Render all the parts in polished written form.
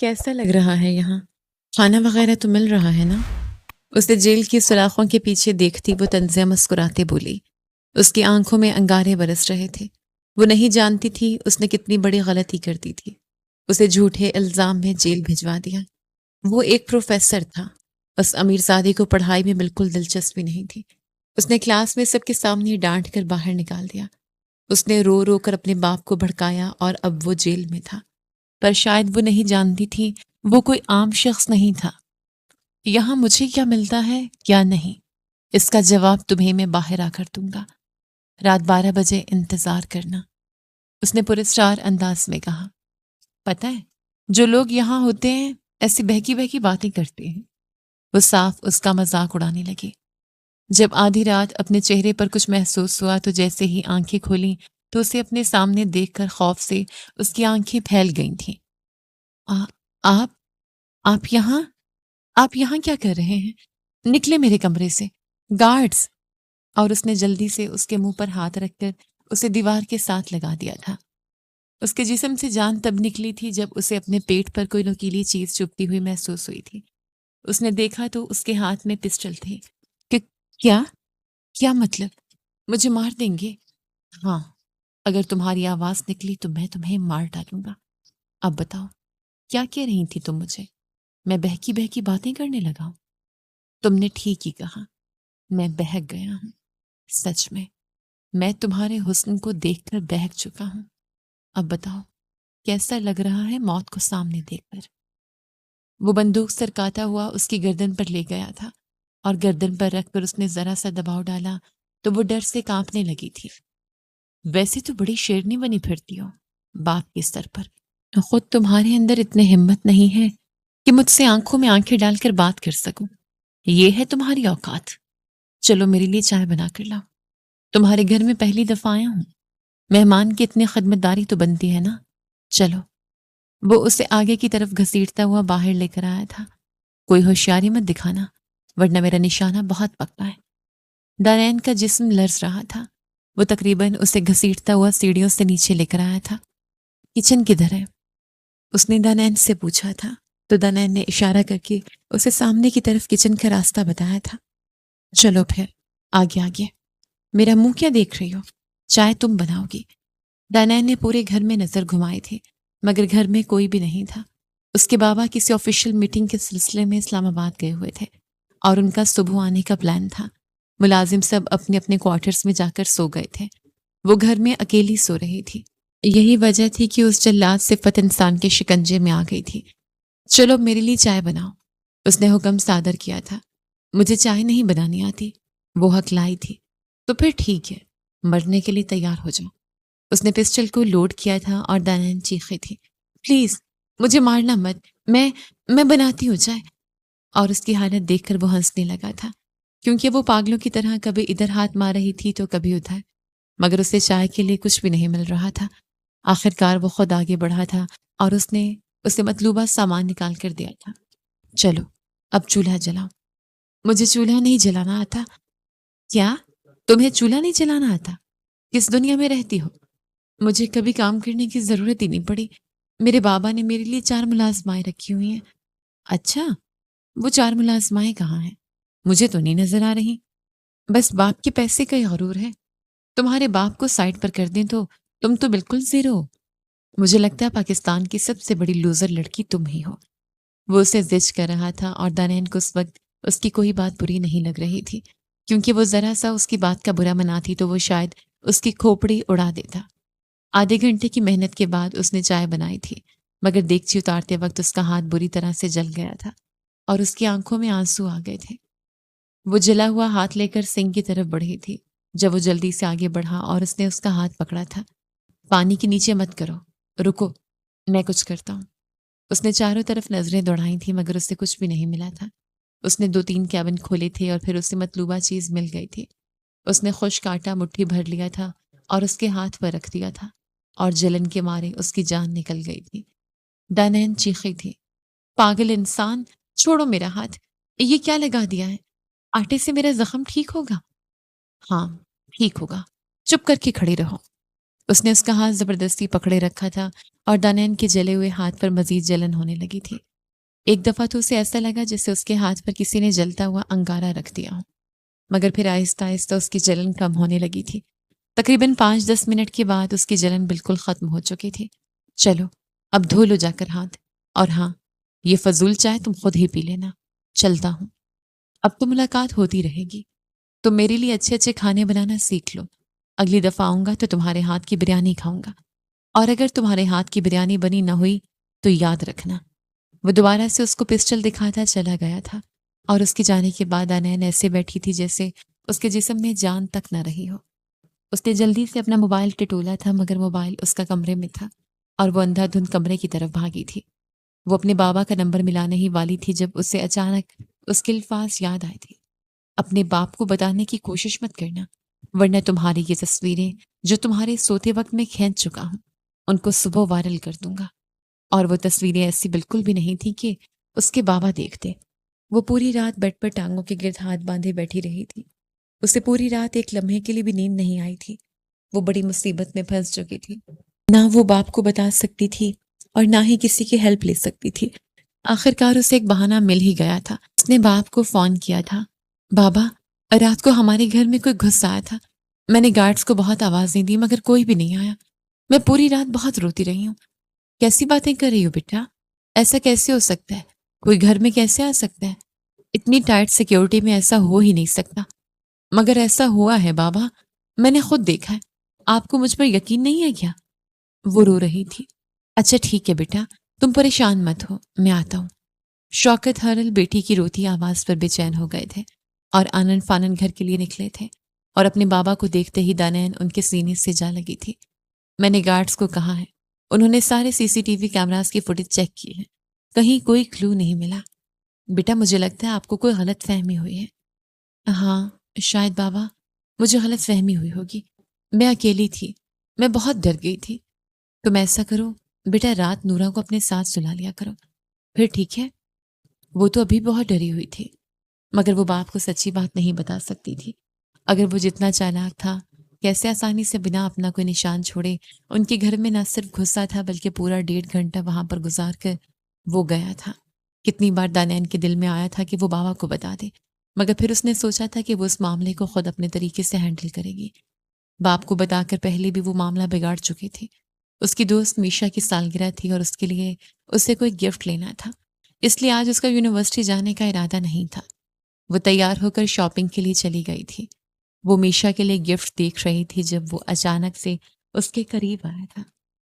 کیسا لگ رہا ہے یہاں؟ کھانا وغیرہ تو مل رہا ہے نا؟ اسے جیل کی سلاخوں کے پیچھے دیکھتی وہ طنزیہ مسکراتے بولی۔ اس کی آنکھوں میں انگارے برس رہے تھے۔ وہ نہیں جانتی تھی اس نے کتنی بڑی غلطی کر دی تھی۔ اسے جھوٹے الزام میں جیل بھجوا دیا۔ وہ ایک پروفیسر تھا، بس امیر زادی کو پڑھائی میں بالکل دلچسپی نہیں تھی۔ اس نے کلاس میں سب کے سامنے ڈانٹ کر باہر نکال دیا۔ اس نے رو رو کر اپنے باپ کو بھڑکایا اور اب وہ جیل میں تھا۔ پر شاید وہ نہیں جانتی تھی وہ کوئی عام شخص نہیں تھا۔ یہاں مجھے کیا ملتا ہے کیا نہیں، اس کا جواب تمہیں میں باہر آ کر دوں گا۔ رات 12 بجے انتظار کرنا، اس نے پراسرار انداز میں کہا۔ پتہ ہے جو لوگ یہاں ہوتے ہیں ایسی بہکی بہکی باتیں کرتے ہیں۔ وہ صاف اس کا مذاق اڑانے لگی۔ جب آدھی رات اپنے چہرے پر کچھ محسوس ہوا تو جیسے ہی آنکھیں کھولیں تو اسے اپنے سامنے دیکھ کر خوف سے اس کی آنکھیں پھیل گئی تھیں۔ آپ آپ یہاں آپ یہاں کیا کر رہے ہیں؟ نکلے میرے کمرے سے، گارڈز! اور اس نے جلدی سے اس کے منہ پر ہاتھ رکھ کر اسے دیوار کے ساتھ لگا دیا تھا۔ اس کے جسم سے جان تب نکلی تھی جب اسے اپنے پیٹ پر کوئی نوکیلی چیز چبھتی ہوئی محسوس ہوئی تھی۔ اس نے دیکھا تو اس کے ہاتھ میں پسٹل تھی۔ کیا کیا مطلب؟ مجھے مار دیں گے؟ ہاں، اگر تمہاری آواز نکلی تو میں تمہیں مار ڈالوں گا۔ اب بتاؤ کیا کہہ رہی تھی تم مجھے؟ میں بہکی بہکی باتیں کرنے لگا ہوں؟ تم نے ٹھیک ہی کہا، میں بہک گیا ہوں۔ سچ میں تمہارے حسن کو دیکھ کر بہک چکا ہوں۔ اب بتاؤ کیسا لگ رہا ہے موت کو سامنے دیکھ کر؟ وہ بندوق سرکاتا ہوا اس کی گردن پر لے گیا تھا اور گردن پر رکھ کر اس نے ذرا سا دباؤ ڈالا تو وہ ڈر سے کانپنے لگی تھی۔ ویسے تو بڑی شیرنی بنی پھرتی ہو باپ کے سر پر، خود تمہارے اندر اتنی ہمت نہیں ہے کہ مجھ سے آنکھوں میں آنکھیں ڈال کر بات کر سکوں۔ یہ ہے تمہاری اوقات؟ چلو میرے لیے چائے بنا کر لاؤ، تمہارے گھر میں پہلی دفعہ آیا ہوں، مہمان کی اتنی خدمت داری تو بنتی ہے نا۔ چلو۔ وہ اسے آگے کی طرف گھسیٹتا ہوا باہر لے کر آیا تھا۔ کوئی ہوشیاری مت دکھانا ورنہ میرا نشانہ بہت پکا ہے۔ دانین کا جسم لرز رہا تھا۔ وہ تقریباً اسے گھسیٹتا ہوا سیڑھیوں سے نیچے لے کر آیا تھا۔ کچن کدھر ہے؟ اس نے دانین سے پوچھا تھا تو دانین نے اشارہ کر کے اسے سامنے کی طرف کچن کا راستہ بتایا تھا۔ چلو پھر آگے آگے، میرا منہ کیا دیکھ رہی ہو؟ چائے تم بناؤ گی۔ دانین نے پورے گھر میں نظر گھمائی تھی مگر گھر میں کوئی بھی نہیں تھا۔ اس کے بابا کسی آفیشیل میٹنگ کے سلسلے میں اسلام آباد گئے ہوئے تھے اور ان کا صبح آنے کا پلان تھا۔ ملازم سب اپنے اپنے کوارٹرز میں جا کر سو گئے تھے۔ وہ گھر میں اکیلی سو رہی تھی۔ یہی وجہ تھی کہ اس جلاد صفت انسان کے شکنجے میں آ گئی تھی۔ چلو میرے لیے چائے بناؤ، اس نے حکم صادر کیا تھا۔ مجھے چائے نہیں بنانی آتی، وہ ہکلائی تھی۔ تو پھر ٹھیک ہے، مرنے کے لیے تیار ہو جاؤ۔ اس نے پسٹل کو لوڈ کیا تھا اور دانین چیخی تھی، پلیز مجھے مارنا مت، میں بناتی ہوں چائے۔ اور اس کی حالت دیکھ کر وہ ہنسنے لگا تھا کیونکہ وہ پاگلوں کی طرح کبھی ادھر ہاتھ مار رہی تھی تو کبھی ادھر، مگر اسے چائے کے لیے کچھ بھی نہیں مل رہا تھا۔ آخر کار وہ خود آگے بڑھا تھا اور اس نے اسے مطلوبہ سامان نکال کر دیا تھا۔ چلو اب چولہا جلاؤ۔ مجھے چولہا نہیں جلانا آتا۔ کیا تمہیں چولہا نہیں جلانا آتا؟ کس دنیا میں رہتی ہو؟ مجھے کبھی کام کرنے کی ضرورت ہی نہیں پڑی، میرے بابا نے میرے لیے 4 ملازمائیں رکھی ہوئی ہیں۔ اچھا، وہ 4 ملازمائیں کہاں ہیں؟ مجھے تو نہیں نظر آ رہی۔ بس باپ کے پیسے کا ہی غرور ہے، تمہارے باپ کو سائڈ پر کر دیں تو تم تو بالکل زیرو ہو۔ مجھے لگتا ہے پاکستان کی سب سے بڑی لوزر لڑکی تم ہی ہو۔ وہ اسے زج کر رہا تھا اور دانین کو اس وقت اس کی کوئی بات بری نہیں لگ رہی تھی کیونکہ وہ ذرا سا اس کی بات کا برا مناتی تو وہ شاید اس کی کھوپڑی اڑا دیتا۔ آدھے گھنٹے کی محنت کے بعد اس نے چائے بنائی تھی مگر دیگچی اتارتے وقت اس کا ہاتھ بری طرح سے جل گیا تھا اور اس کی آنکھوں میں آنسو آ گئے تھے۔ وہ جلا ہوا ہاتھ لے کر سنک کی طرف بڑھی تھی جب وہ جلدی سے آگے بڑھا اور اس نے اس کا ہاتھ پکڑا تھا۔ پانی کے نیچے مت کرو، رکو، میں کچھ کرتا ہوں۔ اس نے چاروں طرف نظریں دوڑائی تھیں مگر اسے کچھ بھی نہیں ملا تھا۔ اس نے 2-3 کیبن کھولے تھے اور پھر اسے مطلوبہ چیز مل گئی تھی۔ اس نے خشک آٹا مٹھی بھر لیا تھا اور اس کے ہاتھ پر رکھ دیا تھا اور جلن کے مارے اس کی جان نکل گئی تھی۔ دانین چیخی تھی، پاگل انسان، چھوڑو میرا ہاتھ، یہ کیا لگا دیا ہے؟ آٹے سے میرا زخم ٹھیک ہوگا؟ ہاں ٹھیک ہوگا، چپ کر کے کھڑی رہو۔ اس نے اس کا ہاتھ زبردستی پکڑے رکھا تھا اور دانین کے جلے ہوئے ہاتھ پر مزید جلن ہونے لگی تھی۔ ایک دفعہ تو اسے ایسا لگا جیسے اس کے ہاتھ پر کسی نے جلتا ہوا انگارہ رکھ دیا ہو، مگر پھر آہستہ آہستہ اس کی جلن کم ہونے لگی تھی۔ تقریباً 5-10 منٹ کے بعد اس کی جلن بالکل ختم ہو چکی تھی۔ چلو اب دھو لو جا کر ہاتھ، اور ہاں، یہ فضول چائے تم خود ہی پی لینا، چلتا ہوں۔ اب تو ملاقات ہوتی رہے گی، تم میرے لیے اچھے اچھے کھانے بنانا سیکھ لو، اگلی دفعہ آؤں گا تو تمہارے ہاتھ کی بریانی کھاؤں گا، اور اگر تمہارے ہاتھ کی بریانی بنی نہ ہوئی تو یاد رکھنا۔ وہ دوبارہ سے اس کو پسٹل دکھاتا چلا گیا تھا، اور اس کے جانے کے بعد انین ایسے بیٹھی تھی جیسے اس کے جسم میں جان تک نہ رہی ہو۔ اس نے جلدی سے اپنا موبائل ٹٹولا تھا، مگر موبائل اس کا کمرے میں تھا اور وہ اندھا دھند کمرے کی طرف بھاگی تھی۔ وہ اپنے بابا کا نمبر ملانے ہی والی تھی جب اسے اچانک اس کے الفاظ یاد آئے تھے، اپنے باپ کو بتانے کی کوشش مت کرنا، ورنہ تمہاری یہ تصویریں جو تمہارے سوتے وقت میں کھینچ چکا ہوں ان کو صبح وائرل کر دوں گا۔ اور وہ تصویریں ایسی بالکل بھی نہیں تھیں کہ اس کے بابا دیکھتے۔ وہ پوری رات بیڈ پر ٹانگوں کے گرد ہاتھ باندھے بیٹھی رہی تھی۔ اسے پوری رات ایک لمحے کے لیے بھی نیند نہیں آئی تھی۔ وہ بڑی مصیبت میں پھنس چکی تھی، نہ وہ باپ کو بتا سکتی تھی اور نہ ہی کسی کی ہیلپ لے سکتی تھی۔ آخر کار اسے ایک بہانہ مل ہی گیا تھا۔ اس نے باپ کو فون کیا تھا، بابا، رات کو ہمارے گھر میں کوئی گھس آیا تھا، میں نے گارڈز کو بہت آوازیں دی مگر کوئی بھی نہیں آیا، میں پوری رات بہت روتی رہی ہوں۔ کیسی باتیں کر رہی ہو بیٹا؟ ایسا کیسے ہو سکتا ہے؟ کوئی گھر میں کیسے آ سکتا ہے؟ اتنی ٹائٹ سیکیورٹی میں ایسا ہو ہی نہیں سکتا۔ مگر ایسا ہوا ہے بابا، میں نے خود دیکھا ہے، آپ کو مجھ پر یقین نہیں ہے کیا؟ وہ رو رہی تھی۔ اچھا ٹھیک ہے بیٹا، تم پریشان مت ہو، میں آتا ہوں۔ شوکت ہرل بیٹی کی روتی آواز پر بے چین ہو گئے تھے اور آنن فانن گھر کے لیے نکلے تھے، اور اپنے بابا کو دیکھتے ہی دانین ان کے سینے سے جا لگی تھی۔ میں نے گارڈز کو کہا ہے، انہوں نے سارے CCTV کیمراز کی فوٹیج چیک کی ہے، کہیں کوئی کلو نہیں ملا۔ بیٹا مجھے لگتا ہے آپ کو کوئی غلط فہمی ہوئی ہے۔ ہاں شاید بابا، مجھے غلط فہمی ہوئی ہوگی، میں اکیلی تھی، میں بہت ڈر گئی تھی۔ تم ایسا کرو بیٹا، رات نورا کو اپنے ساتھ سلا لیا کرو، پھر ٹھیک ہے؟ وہ تو ابھی بہت ڈری ہوئی تھی، مگر وہ باپ کو سچی بات نہیں بتا سکتی تھی۔ اگر وہ جتنا چالاک تھا، کیسے آسانی سے بنا اپنا کوئی نشان چھوڑے ان کے گھر میں نہ صرف گھسا تھا بلکہ پورا 1.5 گھنٹہ وہاں پر گزار کر وہ گیا تھا۔ کتنی بار دانین کے دل میں آیا تھا کہ وہ بابا کو بتا دے، مگر پھر اس نے سوچا تھا کہ وہ اس معاملے کو خود اپنے طریقے سے ہینڈل کرے گی۔ باپ کو بتا کر پہلے بھی وہ معاملہ بگاڑ چکی تھی۔ اس کی دوست میشا کی سالگرہ تھی اور اس کے لیے اسے کوئی گفٹ لینا تھا، اس لیے آج اس کا یونیورسٹی جانے کا ارادہ نہیں تھا۔ وہ تیار ہو کر شاپنگ کے لیے چلی گئی تھی۔ وہ میشا کے لیے گفٹ دیکھ رہی تھی جب وہ اچانک سے اس کے قریب آیا تھا۔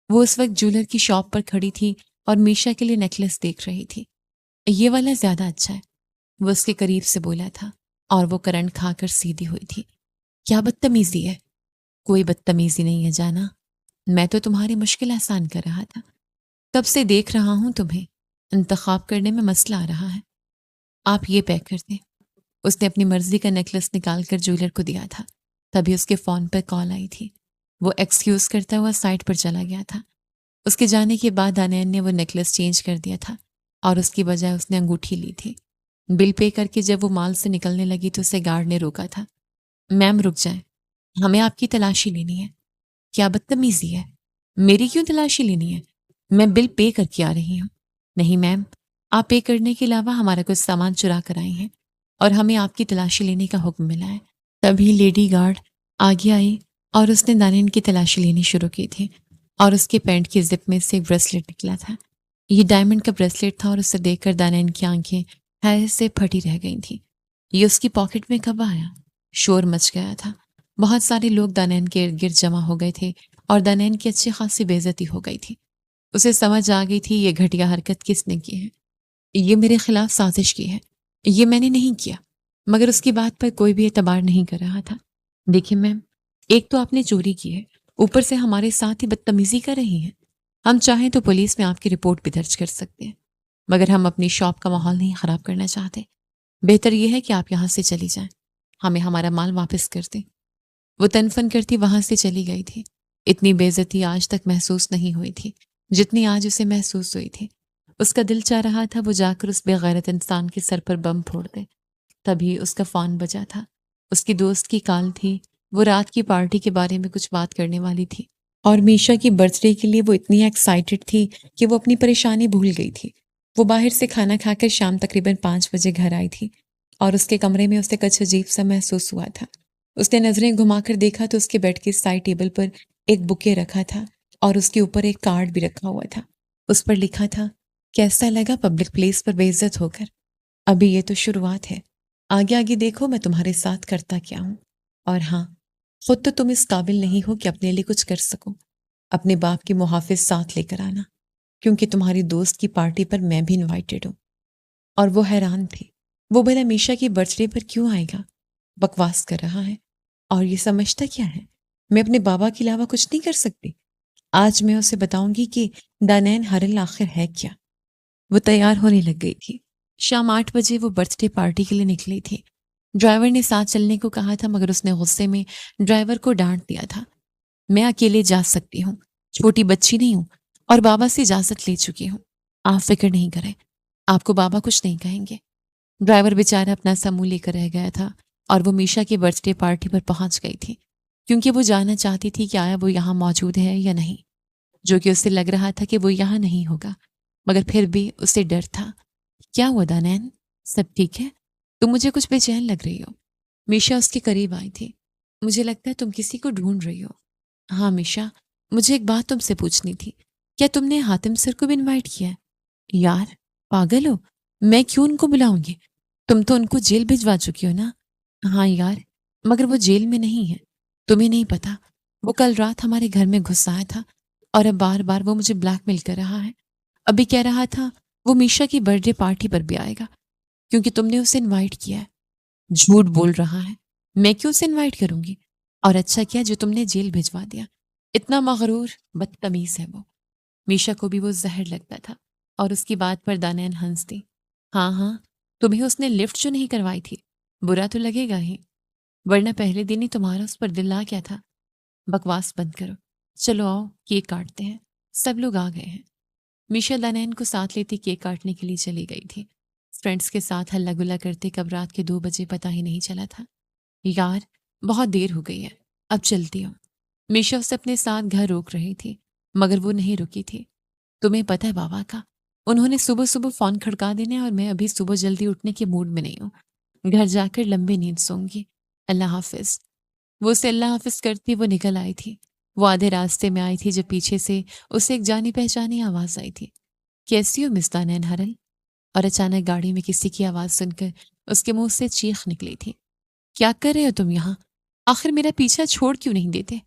وہ اس وقت جولر کی شاپ پر کھڑی تھی اور میشا کے لیے نیکلس دیکھ رہی تھی۔ یہ والا زیادہ اچھا ہے، وہ اس کے قریب سے بولا تھا، اور وہ کرنٹ کھا کر سیدھی ہوئی تھی۔ کیا بدتمیزی ہے؟ کوئی بدتمیزی نہیں ہے جانا، میں تو تمہاری مشکل آسان کر رہا تھا۔ تب سے دیکھ رہا ہوں تمہیں، انتخاب کرنے میں مسئلہ آ رہا ہے۔ آپ یہ پیک کر دیں۔ اس نے اپنی مرضی کا نیکلس نکال کر جولر کو دیا تھا، تبھی اس کے فون پر کال آئی تھی۔ وہ ایکسکیوز کرتا ہوا سائٹ پر چلا گیا تھا۔ اس کے جانے کے بعد دانین نے وہ نیکلس چینج کر دیا تھا اور اس کی بجائے اس نے انگوٹھی لی تھی۔ بل پے کر کے جب وہ مال سے نکلنے لگی تو اسے گارڈ نے روکا تھا۔ میم رک جائیں، ہمیں آپ کی تلاشی لینی ہے۔ کیا بدتمیزی ہے؟ میری کیوں تلاشی لینی ہے؟ میں بل پے کر کے آ رہی ہوں۔ نہیں میم، آپ پے کرنے کے علاوہ ہمارا کچھ سامان چرا کر آئی ہیں اور ہمیں آپ کی تلاشی لینے کا حکم ملا ہے۔ تبھی لیڈی گارڈ آگے آئی اور اس نے دانین کی تلاشی لینی شروع کی تھی، اور اس کے پینٹ کی زپ میں سے ایک بریسلیٹ نکلا تھا۔ یہ ڈائمنڈ کا بریسلیٹ تھا اور اسے دیکھ کر دانین کی آنکھیں حیرت سے پھٹی رہ گئی تھیں۔ یہ اس کی پاکٹ میں کب آیا؟ شور مچ گیا تھا۔ بہت سارے لوگ دانین کے ارد گرد جمع ہو گئے تھے اور دانین کی اچھی خاصی بے عزتی ہو گئی تھی۔ اسے سمجھ آ گئی تھی یہ گھٹیا حرکت کس نے کی ہے۔ یہ میرے خلاف سازش کی ہے، یہ میں نے نہیں کیا، مگر اس کی بات پر کوئی بھی اعتبار نہیں کر رہا تھا۔ دیکھیں میم، ایک تو آپ نے چوری کی ہے، اوپر سے ہمارے ساتھ ہی بدتمیزی کر رہی ہیں۔ ہم چاہیں تو پولیس میں آپ کی رپورٹ بھی درج کر سکتے ہیں، مگر ہم اپنی شاپ کا ماحول نہیں خراب کرنا چاہتے۔ بہتر یہ ہے کہ آپ یہاں سے چلی جائیں، ہمیں ہمارا مال واپس کر دیں۔ وہ تنفن کرتی وہاں سے چلی گئی تھی۔ اتنی بے عزتی آج تک محسوس نہیں ہوئی تھی جتنی آج اسے محسوس ہوئی تھی۔ اس کا دل چاہ رہا تھا وہ جا کر اس بے غیرت انسان کے سر پر بم پھوڑ دے۔ تبھی اس کا فون بجا تھا۔ اس کی دوست کی کال تھی، وہ رات کی پارٹی کے بارے میں کچھ بات کرنے والی تھی اور میشا کی برتھ ڈے کے لیے وہ اتنی ایکسائٹڈ تھی کہ وہ اپنی پریشانی بھول گئی تھی۔ وہ باہر سے کھانا کھا کر شام تقریباً 5 بجے گھر آئی تھی اور اس کے کمرے میں اسے کچھ عجیب سا محسوس ہوا تھا۔ اس نے نظریں گھما کر دیکھا تو اس کے بیڈ کے سائڈ ٹیبل پر ایک بکے رکھا تھا اور اس کے اوپر ایک کارڈ بھی رکھا ہوا تھا۔ اس پر لکھا تھا، کیسا لگا پبلک پلیس پر بے عزت ہو کر؟ ابھی یہ تو شروعات ہے، آگے آگے دیکھو میں تمہارے ساتھ کرتا کیا ہوں۔ اور ہاں، خود تو تم اس قابل نہیں ہو کہ اپنے لیے کچھ کر سکو۔ اپنے باپ کے محافظ ساتھ لے کر آنا، کیونکہ تمہاری دوست کی پارٹی پر میں بھی انوائٹڈ ہوں۔ اور وہ حیران تھی، وہ بھلا میشا کی برتھ ڈے پر کیوں آئے گا؟ بکواس کر رہا ہے، اور یہ سمجھتا کیا ہے میں اپنے بابا کے علاوہ کچھ نہیں کر سکتی؟ آج میں اسے بتاؤں گی کہ دانین ہرل آخر ہے کیا۔ وہ تیار ہونے لگ گئی تھی۔ شام 8 بجے وہ برتھ ڈے پارٹی کے لیے نکلی تھی۔ ڈرائیور نے ساتھ چلنے کو کہا تھا مگر اس نے غصے میں ڈرائیور کو ڈانٹ دیا تھا۔ میں اکیلے جا سکتی ہوں، چھوٹی بچی نہیں ہوں اور بابا سے اجازت لے چکی ہوں۔ آپ فکر نہیں کریں، آپ کو بابا کچھ نہیں کہیں گے۔ ڈرائیور بیچارہ اپنا سا منہ لے کر رہ گیا تھا اور وہ میشا کی برتھ ڈے پارٹی پر پہنچ گئی تھی کیونکہ وہ جاننا چاہتی تھی کہ آیا وہ یہاں موجود ہے یا نہیں، جو کہ اسے لگ رہا تھا کہ وہ یہاں نہیں ہوگا، مگر پھر بھی اسے ڈر تھا۔ کیا ہوا دانین؟ سب ٹھیک ہے؟ تم مجھے کچھ بے چین لگ رہی ہو۔ میشا اس کے قریب آئی تھی۔ مجھے لگتا ہے تم کسی کو ڈھونڈ رہی ہو۔ ہاں میشا، مجھے ایک بات تم سے پوچھنی تھی، کیا تم نے حاتم سر کو بھی انوائٹ کیا ہے؟ یار پاگل ہو، میں کیوں ان کو بلاؤں گی؟ تم تو ان کو جیل بھجوا چکی ہو نا۔ ہاں یار، مگر وہ جیل میں نہیں ہے، تمہیں نہیں پتا، وہ کل رات ہمارے گھر میں گھس آیا تھا اور اب بار بار وہ مجھے بلیک میل کر رہا ہے۔ ابھی کہہ رہا تھا وہ میشا کی برتھ ڈے پارٹی پر بھی آئے گا کیونکہ تم نے اسے انوائٹ کیا ہے۔ جھوٹ بول رہا ہے، میں کیوں اسے انوائٹ کروں گی؟ اور اچھا کیا جو تم نے جیل بھجوا دیا، اتنا مغرور بدتمیز ہے وہ۔ میشا کو بھی وہ زہر لگتا تھا اور اس کی بات پر دانین ہنس دی۔ ہاں ہاں، تمہیں اس نے لفٹ جو نہیں کروائی تھی، برا تو لگے گا ہی، ورنہ پہلے دن ہی تمہارا اس پر دل آ گیا تھا۔ بکواس بند کرو، چلو آؤ کیک کاٹتے ہیں، سب لوگ آ گئے ہیں۔ میشا دانین کو ساتھ لیتی کیک کاٹنے کے لیے چلی گئی تھی۔ فرینڈس کے ساتھ ہلا گلا کرتے کب رات کے 2 بجے پتہ ہی نہیں چلا تھا۔ یار بہت دیر ہو گئی ہے، اب چلتی ہوں۔ میشا اسے اپنے ساتھ گھر روک رہی تھی مگر وہ نہیں رکی تھی۔ تمہیں پتہ ہے بابا کا، انہوں نے صبح صبح فون کھڑکا دینے اور میں ابھی صبح جلدی اٹھنے کے موڈ میں نہیں ہوں۔ گھر جا کر لمبی نیند سوں گی، اللہ حافظ۔ وہ اسے اللہ حافظ کرتی وہ نکل آئی تھی۔ وہ آدھے راستے میں آئی تھی جب پیچھے سے اسے ایک جانی پہچانی آواز آئی تھی، کیسی ہو مس دانین ہرل؟ اور اچانک گاڑی میں کسی کی آواز سن کر اس کے منہ سے چیخ نکلی تھی، کیا کر رہے ہو تم یہاں؟ آخر میرا پیچھا چھوڑ کیوں نہیں دیتے؟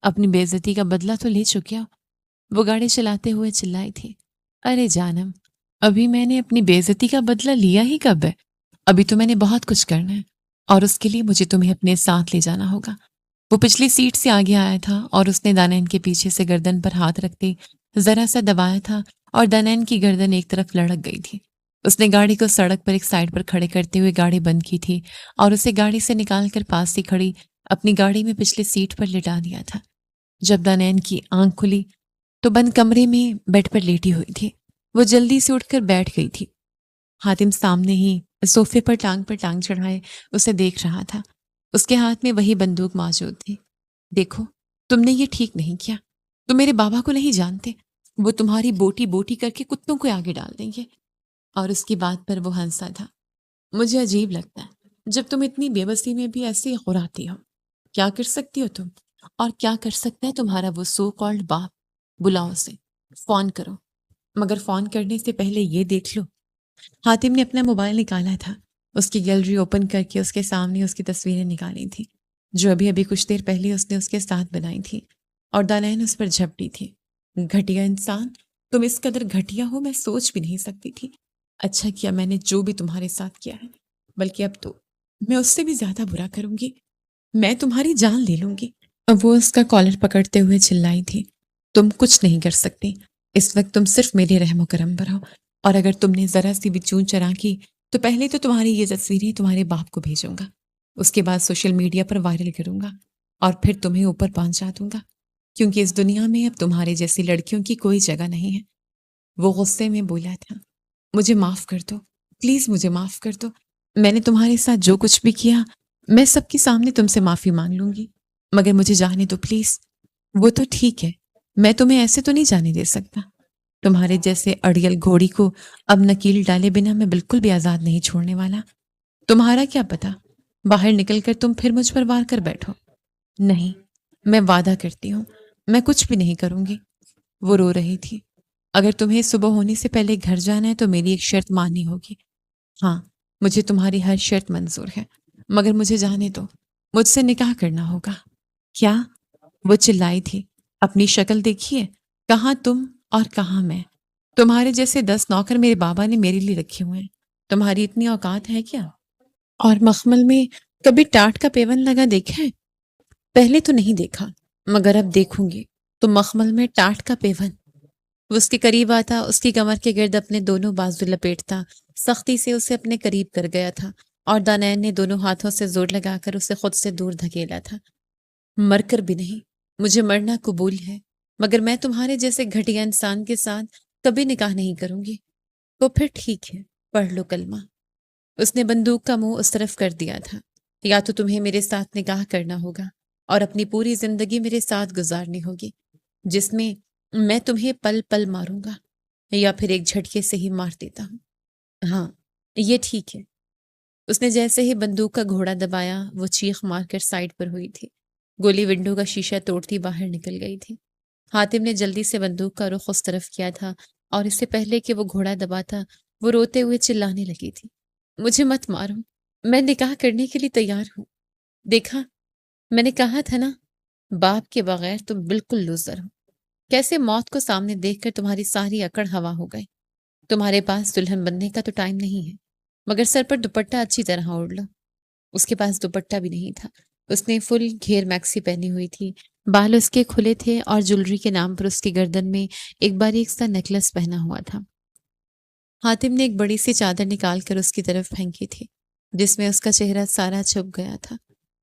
اپنی بے عزتی کا بدلہ تو لے چکے ہو۔ وہ گاڑی چلاتے ہوئے چلائی تھی، ارے جانم، ابھی میں نے اپنی بے عزتی کا بدلہ لیا ہی کب ہے؟ ابھی تو میں نے بہت کچھ کرنا ہے اور اس کے لیے مجھے تمہیں اپنے ساتھ لے جانا ہوگا۔ وہ پچھلی سیٹ سے آگے آیا تھا اور اس نے دانین کے پیچھے سے گردن پر ہاتھ رکھتے ذرا سا دبایا تھا اور دانین کی گردن ایک طرف لڑک گئی تھی۔ اس نے گاڑی کو سڑک پر ایک سائڈ پر کھڑے کرتے ہوئے گاڑی بند کی تھی اور اسے گاڑی سے نکال کر پاس ہی کھڑی اپنی گاڑی میں پچھلی سیٹ پر لٹا دیا تھا۔ جب دانین کی آنکھ کھلی تو بند کمرے میں بیڈ پر لیٹی ہوئی تھی۔ وہ جلدی سے اٹھ کر بیٹھ گئی تھی۔ حاتم سامنے ہی صوفے پر ٹانگ چڑھائے اسے دیکھ رہا تھا۔ اس کے ہاتھ میں وہی بندوق موجود تھی۔ دیکھو، تم نے یہ ٹھیک نہیں کیا، تم میرے بابا کو نہیں جانتے، وہ تمہاری بوٹی بوٹی کر کے کتوں کو آگے ڈال دیں گے۔ اور اس کی بات پر وہ ہنسا تھا۔ مجھے عجیب لگتا ہے جب تم اتنی بے بسی میں بھی ایسے غراتی ہو۔ کیا کر سکتی ہو تم؟ اور کیا کر سکتا ہے تمہارا وہ سو کالڈ باپ؟ بلاؤ اسے، فون کرو، مگر فون کرنے سے پہلے یہ دیکھ لو۔ حاتم نے اپنا موبائل نکالا تھا، اس کی گیلری اوپن کر کے اس کے سامنے اس کی تصویریں نکالی تھیں جو ابھی کچھ دیر پہلے اس نے اس کے ساتھ بنائی تھی، اور دانین اس پر جھپٹی تھی۔ گھٹیا انسان، تم اس قدر گھٹیا ہو میں سوچ بھی نہیں سکتی تھی۔ اچھا کیا میں نے جو بھی تمہارے ساتھ کیا ہے، بلکہ اب تو میں اس سے بھی زیادہ برا کروں گی، میں تمہاری جان لے لوں گی۔ اب وہ اس کا کالر پکڑتے ہوئے چلائی تھی، تم کچھ نہیں کر سکتی، اس وقت تم صرف میرے رحم و کرم پر ہو، اور اگر تم نے ذرا سی بھی چون چرا کی تو پہلے تو تمہاری یہ تصویریں تمہارے باپ کو بھیجوں گا، اس کے بعد سوشل میڈیا پر وائرل کروں گا اور پھر تمہیں اوپر پہنچا دوں گا، کیونکہ اس دنیا میں اب تمہارے جیسی لڑکیوں کی کوئی جگہ نہیں ہے۔ وہ غصے میں بولا تھا، مجھے معاف کر دو، پلیز مجھے معاف کر دو، میں نے تمہارے ساتھ جو کچھ بھی کیا میں سب کے سامنے تم سے معافی مانگ لوں گی، مگر مجھے جانے دو پلیز۔ وہ تو ٹھیک ہے، میں تمہیں ایسے تو نہیں جانے دے سکتا۔ تمہارے جیسے اڑیل گھوڑی کو اب نکیل ڈالے بنا میں بالکل بھی آزاد نہیں چھوڑنے والا۔ تمہارا کیا پتا، باہر نکل کر تم پھر مجھ پر وار کر بیٹھو۔ نہیں، میں وعدہ کرتی ہوں، میں کچھ بھی نہیں کروں گی۔ وہ رو رہی تھی۔ اگر تمہیں صبح ہونے سے پہلے گھر جانا ہے تو میری ایک شرط ماننی ہوگی۔ ہاں، مجھے تمہاری ہر شرط منظور ہے، مگر مجھے جانے دو، مجھ سے نکاح کرنا ہوگا۔ کیا؟ وہ چلائی تھی۔ اپنی شکل دیکھیے، کہاں تم اور کہاں میں۔ تمہارے جیسے 10 نوکر میرے بابا نے میرے لیے رکھے ہوئے ہیں، تمہاری اتنی اوقات ہے کیا؟ اور مخمل میں کبھی ٹاٹ کا پیون لگا دیکھا ہے؟ پہلے تو نہیں دیکھا، مگر اب دیکھوں گی۔ تو مخمل میں ٹاٹ کا پیون؟ وہ اس کے قریب آتا، اس کی کمر کے گرد اپنے دونوں بازو لپیٹتا، سختی سے اسے اپنے قریب کر گیا تھا، اور دانین نے دونوں ہاتھوں سے زور لگا کر اسے خود سے دور دھکیلا تھا۔ مر کر بھی نہیں، مجھے مرنا قبول ہے، مگر میں تمہارے جیسے گھٹیا انسان کے ساتھ کبھی نکاح نہیں کروں گی۔ تو پھر ٹھیک ہے، پڑھ لو کلمہ۔ اس نے بندوق کا منہ اس طرف کر دیا تھا۔ یا تو تمہیں میرے ساتھ نکاح کرنا ہوگا اور اپنی پوری زندگی میرے ساتھ گزارنی ہوگی، جس میں میں تمہیں پل پل ماروں گا، یا پھر ایک جھٹکے سے ہی مار دیتا ہوں۔ ہاں، یہ ٹھیک ہے۔ اس نے جیسے ہی بندوق کا گھوڑا دبایا، وہ چیخ مار کر سائڈ پر ہوئی تھی۔ گولی ونڈو کا شیشہ توڑتی باہر نکل گئی تھی۔ حاتم نے جلدی سے بندوق کا رخ اس طرف کیا تھا، اور اس سے پہلے کہ وہ گھوڑا دباتا، وہ روتے ہوئے چلانے لگی تھی۔ مجھے مت مارو، میں نکاح کرنے کے لیے تیار ہوں۔ دیکھا، میں نے کہا تھا نا، باپ کے بغیر تم بالکل لوزر ہو۔ کیسے موت کو سامنے دیکھ کر تمہاری ساری اکڑ ہوا ہو گئی۔ تمہارے پاس دلہن بننے کا تو ٹائم نہیں ہے، مگر سر پر دوپٹہ اچھی طرح اوڑھ لو۔ اس کے پاس دوپٹہ بھی نہیں تھا۔ اس نے فل گھیر میکسی پہنی ہوئی تھی، بال اس کے کھلے تھے، اور جولری کے نام پر اس کی گردن میں ایک باریک سا نیکلس پہنا ہوا تھا۔ حاتم نے ایک بڑی سی چادر نکال کر اس کی طرف پھینکی تھی، جس میں اس کا چہرہ سارا چھپ گیا تھا۔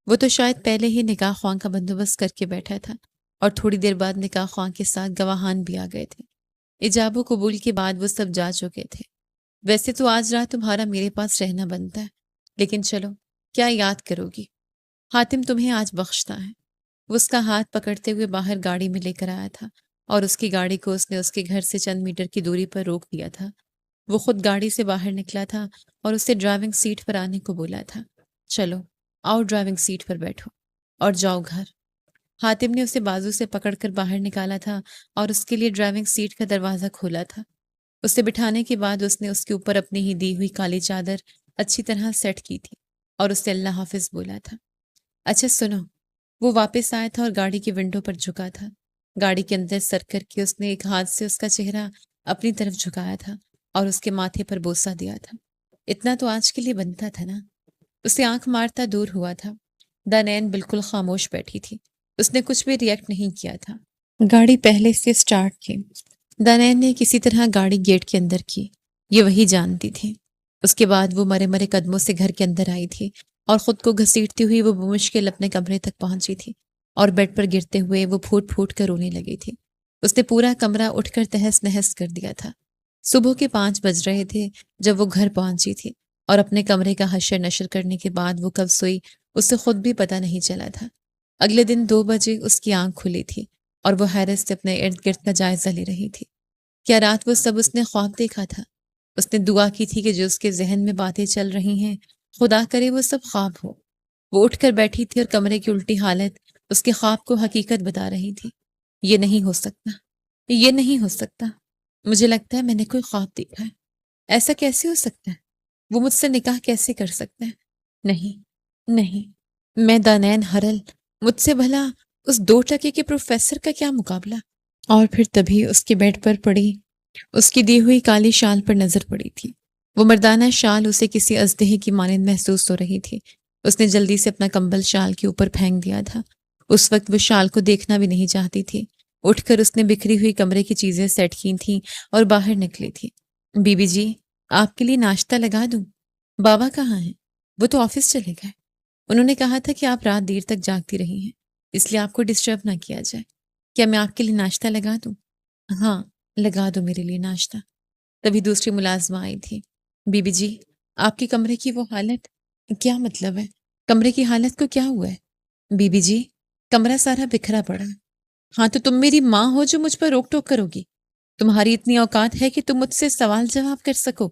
وہ تو شاید پہلے ہی نکاح خواں کا بندوبست کر کے بیٹھا تھا، اور تھوڑی دیر بعد نکاح خواں کے ساتھ گواہان بھی آ گئے تھے۔ ایجاب و قبول کے بعد وہ سب جا چکے تھے۔ ویسے تو آج رات تمہارا میرے پاس رہنا بنتا ہے، لیکن چلو، کیا یاد کرو گی؟ حاتم تمہیں آج بخشتا ہے۔ وہ اس کا ہاتھ پکڑتے ہوئے باہر گاڑی میں لے کر آیا تھا، اور اس کی گاڑی کو اس نے اس کے گھر سے چند میٹر کی دوری پر روک دیا تھا۔ وہ خود گاڑی سے باہر نکلا تھا اور اسے ڈرائیونگ سیٹ پر آنے کو بولا تھا۔ چلو، آؤ ڈرائیونگ سیٹ پر بیٹھو اور جاؤ گھر۔ حاتم نے اسے بازو سے پکڑ کر باہر نکالا تھا اور اس کے لیے ڈرائیونگ سیٹ کا دروازہ کھولا تھا۔ اسے بٹھانے کے بعد اس نے اس کے اوپر اپنی ہی دی ہوئی کالی چادر اچھی طرح سیٹ کی تھی، اور اس سے اللہ حافظ بولا تھا۔ اچھا سنو، وہ واپس آیا تھا اور گاڑی کی ونڈو پر جھکا تھا۔ گاڑی کے اندر سر کر کے اس نے ایک ہاتھ سے اس کا چہرہ اپنی طرف جھکایا تھا اور اس کے ماتھے پر بوسہ دیا تھا۔ اتنا تو آج کے لیے بنتا تھا نا؟ اسے آنکھ مارتا دور ہوا تھا۔ دانین بالکل خاموش بیٹھی تھی، اس نے کچھ بھی ریئیکٹ نہیں کیا تھا۔ گاڑی پہلے سے سٹارٹ تھی۔ دانین نے کسی طرح گاڑی گیٹ کے اندر کی، یہ وہی جانتی تھی۔ اس کے بعد وہ مرے مرے قدموں سے گھر کے اندر آئی تھی، اور خود کو گھسیٹتی ہوئی وہ بمشکل اپنے کمرے تک پہنچی تھی، اور بیڈ پر گرتے ہوئے وہ پھوٹ پھوٹ کر رونے لگی تھی۔ اس نے پورا کمرہ اٹھ کر تہس نہس کر دیا تھا۔ صبح کے 5 بج رہے تھے جب وہ گھر پہنچی تھی، اور اپنے کمرے کا حشر نشر کرنے کے بعد وہ کب سوئی اسے خود بھی پتہ نہیں چلا تھا۔ اگلے دن 2 بجے اس کی آنکھ کھلی تھی، اور وہ حیرت سے اپنے ارد گرد کا جائزہ لے رہی تھی۔ کیا رات وہ سب اس نے خواب دیکھا تھا؟ اس نے دعا کی تھی کہ جو اس کے ذہن میں باتیں چل رہی ہیں، خدا کرے وہ سب خواب ہو۔ وہ اٹھ کر بیٹھی تھی اور کمرے کی الٹی حالت اس کے خواب کو حقیقت بتا رہی تھی۔ یہ نہیں ہو سکتا، یہ نہیں ہو سکتا۔ مجھے لگتا ہے میں نے کوئی خواب دیکھا ہے۔ ایسا کیسے ہو سکتا ہے؟ وہ مجھ سے نکاح کیسے کر سکتا ہے؟ نہیں، نہیں، میں دانین ہرل، مجھ سے بھلا اس 2 کے پروفیسر کا کیا مقابلہ؟ اور پھر تبھی اس کے بیڈ پر پڑی اس کی دی ہوئی کالی شال پر نظر پڑی تھی۔ وہ مردانہ شال اسے کسی اژدہے کی مانند محسوس ہو رہی تھی۔ اس نے جلدی سے اپنا کمبل شال کے اوپر پھینک دیا تھا۔ اس وقت وہ شال کو دیکھنا بھی نہیں چاہتی تھی۔ اٹھ کر اس نے بکھری ہوئی کمرے کی چیزیں سیٹ کی تھیں اور باہر نکلی تھی۔ بی بی جی، آپ کے لیے ناشتہ لگا دوں؟ بابا کہاں ہیں؟ وہ تو آفس چلے گئے۔ انہوں نے کہا تھا کہ آپ رات دیر تک جاگتی رہی ہیں، اس لیے آپ کو ڈسٹرب نہ کیا جائے۔ کیا میں آپ کے لیے ناشتہ لگا دوں؟ ہاں، لگا دو میرے لیے ناشتہ۔ تبھی دوسری ملازمہ آئی تھی۔ بی بی جی، آپ کے کمرے کی وہ حالت؟ کیا مطلب ہے؟ کمرے کی حالت کو کیا ہوا ہے؟ بی بی جی، کمرہ سارا بکھرا پڑا۔ ہاں تو تم میری ماں ہو جو مجھ پر روک ٹوک کرو گی؟ تمہاری اتنی اوقات ہے کہ تم مجھ سے سوال جواب کر سکو؟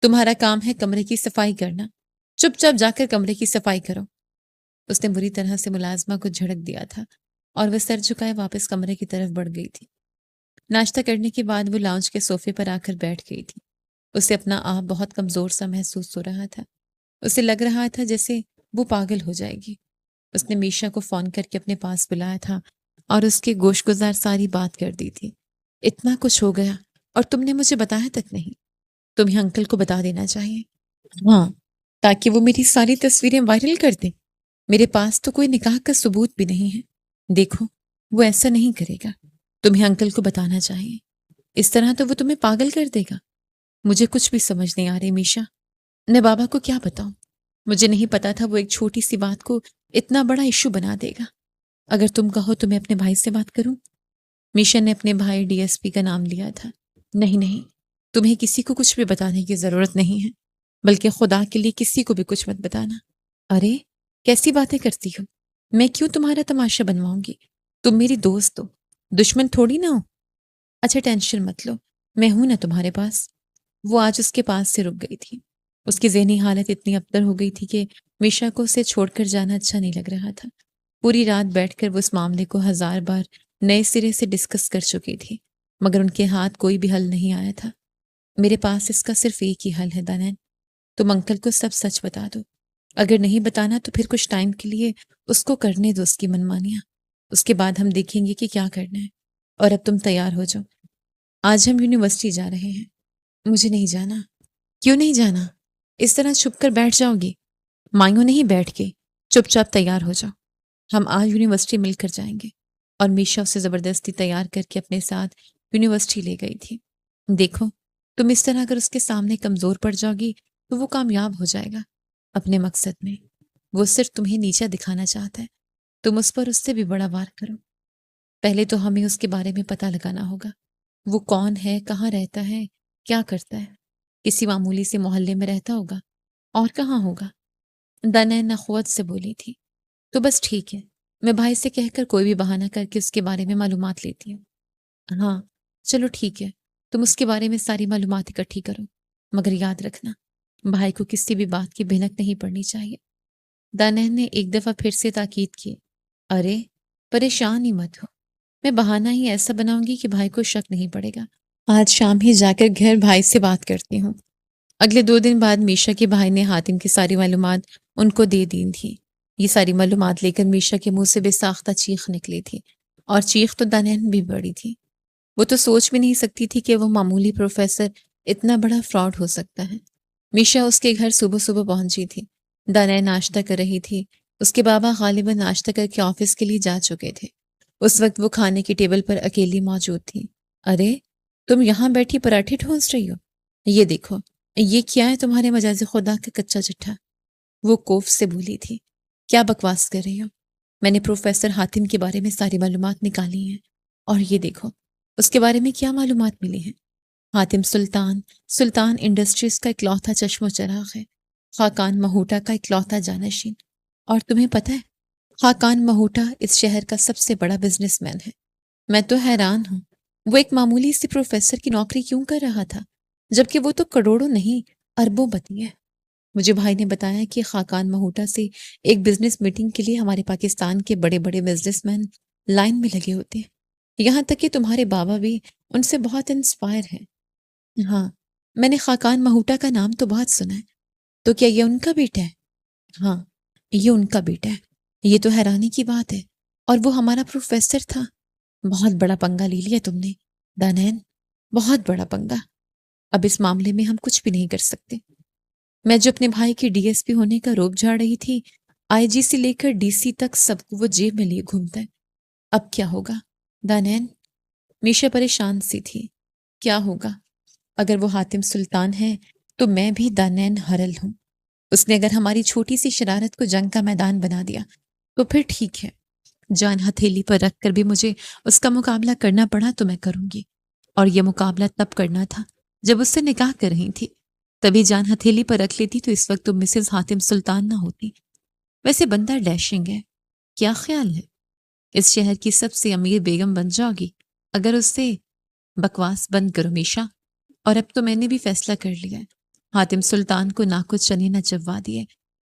تمہارا کام ہے کمرے کی صفائی کرنا، چپ چاپ جا کر کمرے کی صفائی کرو۔ اس نے بری طرح سے ملازمہ کو جھڑک دیا تھا اور وہ سر جھکائے واپس کمرے کی طرف بڑھ گئی تھی۔ ناشتہ کرنے کے بعد وہ لاؤنج کے صوفے پر آ کر بیٹھ گئی تھی۔ اسے اپنا آپ بہت کمزور سا محسوس ہو رہا تھا۔ اسے لگ رہا تھا جیسے وہ پاگل ہو جائے گی۔ اس نے میشا کو فون کر کے اپنے پاس بلایا تھا اور اس کے گوش گزار ساری بات کر دی تھی۔ اتنا کچھ ہو گیا اور تم نے مجھے بتایا تک نہیں۔ تمہیں انکل کو بتا دینا چاہیے۔ ہاں، تاکہ وہ میری ساری تصویریں وائرل کر دیں۔ میرے پاس تو کوئی نکاح کا ثبوت بھی نہیں ہے۔ دیکھو، وہ ایسا نہیں کرے گا۔ تمہیں انکل کو بتانا چاہیے۔ اس طرح تو وہ تمہیں پاگل کر دے گا۔ مجھے کچھ بھی سمجھ نہیں آ رہی میشا۔ میں بابا کو کیا بتاؤں؟ مجھے نہیں پتا تھا وہ ایک چھوٹی سی بات کو اتنا بڑا ایشو بنا دے گا۔ اگر تم کہو تو میں اپنے بھائی سے بات کروں؟ میشا نے اپنے بھائی ڈی ایس پی کا نام لیا تھا۔ نہیں نہیں، تمہیں کسی کو کچھ بھی بتانے کی ضرورت نہیں ہے، بلکہ خدا کے لیے کسی کو بھی کچھ مت بتانا۔ ارے کیسی باتیں کرتی ہو؟ میں کیوں تمہارا تماشا بنواؤں گی؟ تم میری دوست ہو، دشمن تھوڑی نہ ہو۔ اچھا ٹینشن مت لو، میں ہوں نا تمہارے پاس۔ وہ آج اس کے پاس سے رک گئی تھی۔ اس کی ذہنی حالت اتنی ابتر ہو گئی تھی کہ میشا کو اسے چھوڑ کر جانا اچھا نہیں لگ رہا تھا۔ پوری رات بیٹھ کر وہ اس معاملے کو 1000 بار نئے سرے سے ڈسکس کر چکی تھی، مگر ان کے ہاتھ کوئی بھی حل نہیں آیا تھا۔ میرے پاس اس کا صرف ایک ہی حل ہے دانین، تم انکل کو سب سچ بتا دو۔ اگر نہیں بتانا تو پھر کچھ ٹائم کے لیے اس کو کرنے دو اس کی منمانیاں، اس کے بعد ہم دیکھیں گے کہ کیا کرنا ہے۔ اور اب تم تیار ہو جاؤ، آج ہم یونیورسٹی جا رہے ہیں۔ مجھے نہیں جانا۔ کیوں نہیں جانا؟ اس طرح چھپ کر بیٹھ جاؤ گی؟ مایوں نہیں بیٹھ کے، چپ چاپ تیار ہو جاؤ، ہم آج یونیورسٹی مل کر جائیں گے۔ اور میشا اسے زبردستی تیار کر کے اپنے ساتھ یونیورسٹی لے گئی تھی۔ دیکھو، تم اس طرح اگر اس کے سامنے کمزور پڑ جاؤ گی تو وہ کامیاب ہو جائے گا اپنے مقصد میں۔ وہ صرف تمہیں نیچا دکھانا چاہتا ہے، تم اس پر اس سے بھی بڑا وار کرو۔ پہلے تو ہمیں اس کے بارے میں پتہ لگانا ہوگا، وہ کون ہے، کہاں رہتا ہے، کیا کرتا ہے۔ کسی معمولی سے محلے میں رہتا ہوگا، اور کہاں ہوگا؟ دانین نخوت سے بولی تھی۔ تو بس ٹھیک ہے، میں بھائی سے کہہ کر کوئی بھی بہانہ کر کے اس کے بارے میں معلومات لیتی ہوں۔ ہاں چلو ٹھیک ہے، تم اس کے بارے میں ساری معلومات اکٹھی کرو، مگر یاد رکھنا بھائی کو کسی بھی بات کی بھنک نہیں پڑنی چاہیے۔ دانین نے ایک دفعہ پھر سے تاکید کی۔ ارے پریشان ہی مت ہو، میں بہانہ ہی ایسا بناؤں گی کہ بھائی کو شک نہیں پڑے گا۔ آج شام ہی جا کر گھر بھائی سے بات کرتی ہوں۔ اگلے 2 دن بعد میشا کے بھائی نے حاتم کی ساری معلومات ان کو دے دی تھی۔ یہ ساری معلومات لے کر میشا کے منہ سے بے ساختہ چیخ نکلی تھی، اور چیخ تو دانین بھی بڑی تھی۔ وہ تو سوچ بھی نہیں سکتی تھی کہ وہ معمولی پروفیسر اتنا بڑا فراڈ ہو سکتا ہے۔ میشا اس کے گھر صبح صبح پہنچی تھی۔ دانین ناشتہ کر رہی تھی۔ اس کے بابا غالباً ناشتہ کر کے آفس کے لیے جا چکے تھے۔ اس وقت وہ کھانے کی ٹیبل پر اکیلی موجود تھی۔ ارے تم یہاں بیٹھی پراٹھے ٹھونس رہی ہو؟ یہ دیکھو، یہ کیا ہے تمہارے مجاز خدا کا کچا چٹھا؟ وہ کوف سے بولی تھی۔ کیا بکواس کر رہی ہو؟ میں نے پروفیسر حاتم کے بارے میں ساری معلومات نکالی ہیں، اور یہ دیکھو اس کے بارے میں کیا معلومات ملی ہیں۔ حاتم سلطان انڈسٹریز کا اکلوتا چشم و چراغ ہے، خاقان مہوٹا کا اکلوتا جانشین۔ اور تمہیں پتہ ہے خاقان مہوٹا اس شہر کا سب سے بڑا بزنس مین ہے۔ میں تو حیران ہوں، وہ ایک معمولی سی پروفیسر کی نوکری کیوں کر رہا تھا، جبکہ وہ تو کروڑوں نہیں اربوں پتی ہے۔ مجھے بھائی نے بتایا کہ خاقان مہوٹا سے ایک بزنس میٹنگ کے لیے ہمارے پاکستان کے بڑے بڑے بزنس مین لائن میں لگے ہوتے ہیں، یہاں تک کہ تمہارے بابا بھی ان سے بہت انسپائر ہیں۔ ہاں، میں نے خاقان مہوٹا کا نام تو بہت سنا ہے۔ تو کیا یہ ان کا بیٹا ہے؟ ہاں، یہ ان کا بیٹا ہے۔ یہ تو حیرانی کی بات ہے، اور وہ ہمارا پروفیسر تھا۔ بہت بڑا پنگا لے لیا تم نے دانین، بہت بڑا پنگا۔ اب اس معاملے میں ہم کچھ بھی نہیں کر سکتے۔ میں جو اپنے بھائی کی ڈی ایس پی ہونے کا روب جھاڑ رہی تھی، آئی جی سے لے کر ڈی سی تک سب کو وہ جیب میں لیے گھومتا ہے۔ اب کیا ہوگا دانین؟ میشا پریشان سی تھی۔ کیا ہوگا؟ اگر وہ حاتم سلطان ہے تو میں بھی دانین ہرل ہوں۔ اس نے اگر ہماری چھوٹی سی شرارت کو جنگ کا میدان بنا دیا تو پھر ٹھیک ہے، جان ہتھیلی پر رکھ کر بھی مجھے اس کا مقابلہ کرنا پڑا تو میں کروں گی۔ اور یہ مقابلہ تب کرنا تھا جب اس سے نکاح کر رہی تھی، تبھی جان ہتھیلی پر رکھ لیتی تو اس وقت تم مسز حاتم سلطان نہ ہوتی۔ ویسے بندہ ڈیشنگ ہے، کیا خیال ہے؟ اس شہر کی سب سے امیر بیگم بن جاؤ گی اگر اس سے بکواس بند کرو میشا۔ اور اب تو میں نے بھی فیصلہ کر لیا ہے، حاتم سلطان کو نہ کچھ چنے نہ چبوا دیے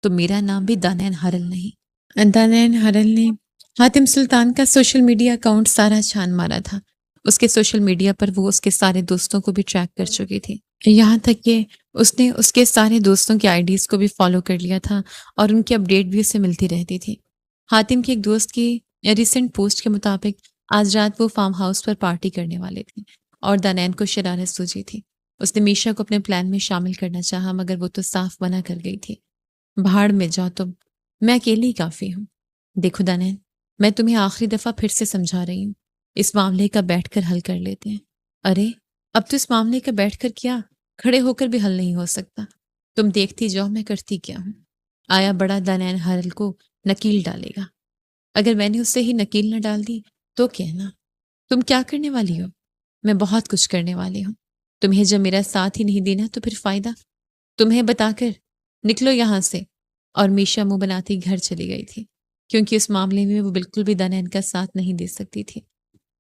تو میرا نام بھی دانین ہرل نہیں۔ دانین ہرل نے حاتم سلطان کا سوشل میڈیا اکاؤنٹ سارا چھان مارا تھا۔ اس کے سوشل میڈیا پر وہ اس کے سارے دوستوں کو بھی ٹریک کر چکی تھی، یہاں تک کہ اس نے اس کے سارے دوستوں کی آئی ڈیز کو بھی فالو کر لیا تھا اور ان کی اپڈیٹ بھی اسے ملتی رہتی تھی۔ حاتم کے ایک دوست کی ریسنٹ پوسٹ کے مطابق آج رات وہ فارم ہاؤس پر پارٹی کرنے والے تھے اور دانین کو شرارت سوچی تھی۔ اس نے میشا کو اپنے پلان میں شامل کرنا چاہا مگر وہ تو صاف منع کر گئی تھی۔ بھاڑ میں جاؤ تم، میں اکیلی ہی کافی ہوں۔ دیکھو دانین، میں تمہیں آخری دفعہ پھر سے سمجھا رہی ہوں، اس معاملے کا بیٹھ کر حل کر لیتے ہیں۔ ارے اب تو اس معاملے کا بیٹھ کر کیا، کھڑے ہو کر بھی حل نہیں ہو سکتا۔ تم دیکھتی جاؤ میں کرتی کیا ہوں۔ آیا بڑا دانین ہرل کو نکیل ڈالے گا؟ اگر میں نے اس سے ہی نکیل نہ ڈال دی تو کہنا۔ تم کیا کرنے والی ہو؟ میں بہت کچھ کرنے والی ہوں۔ تمہیں جب میرا ساتھ ہی نہیں دینا تو پھر فائدہ؟ تمہیں بتا کر نکلو یہاں سے۔ اور میشا منہ بناتی گھر چلی گئی تھی کیونکہ اس معاملے میں وہ بالکل بھی دانین کا ساتھ نہیں دے سکتی تھی۔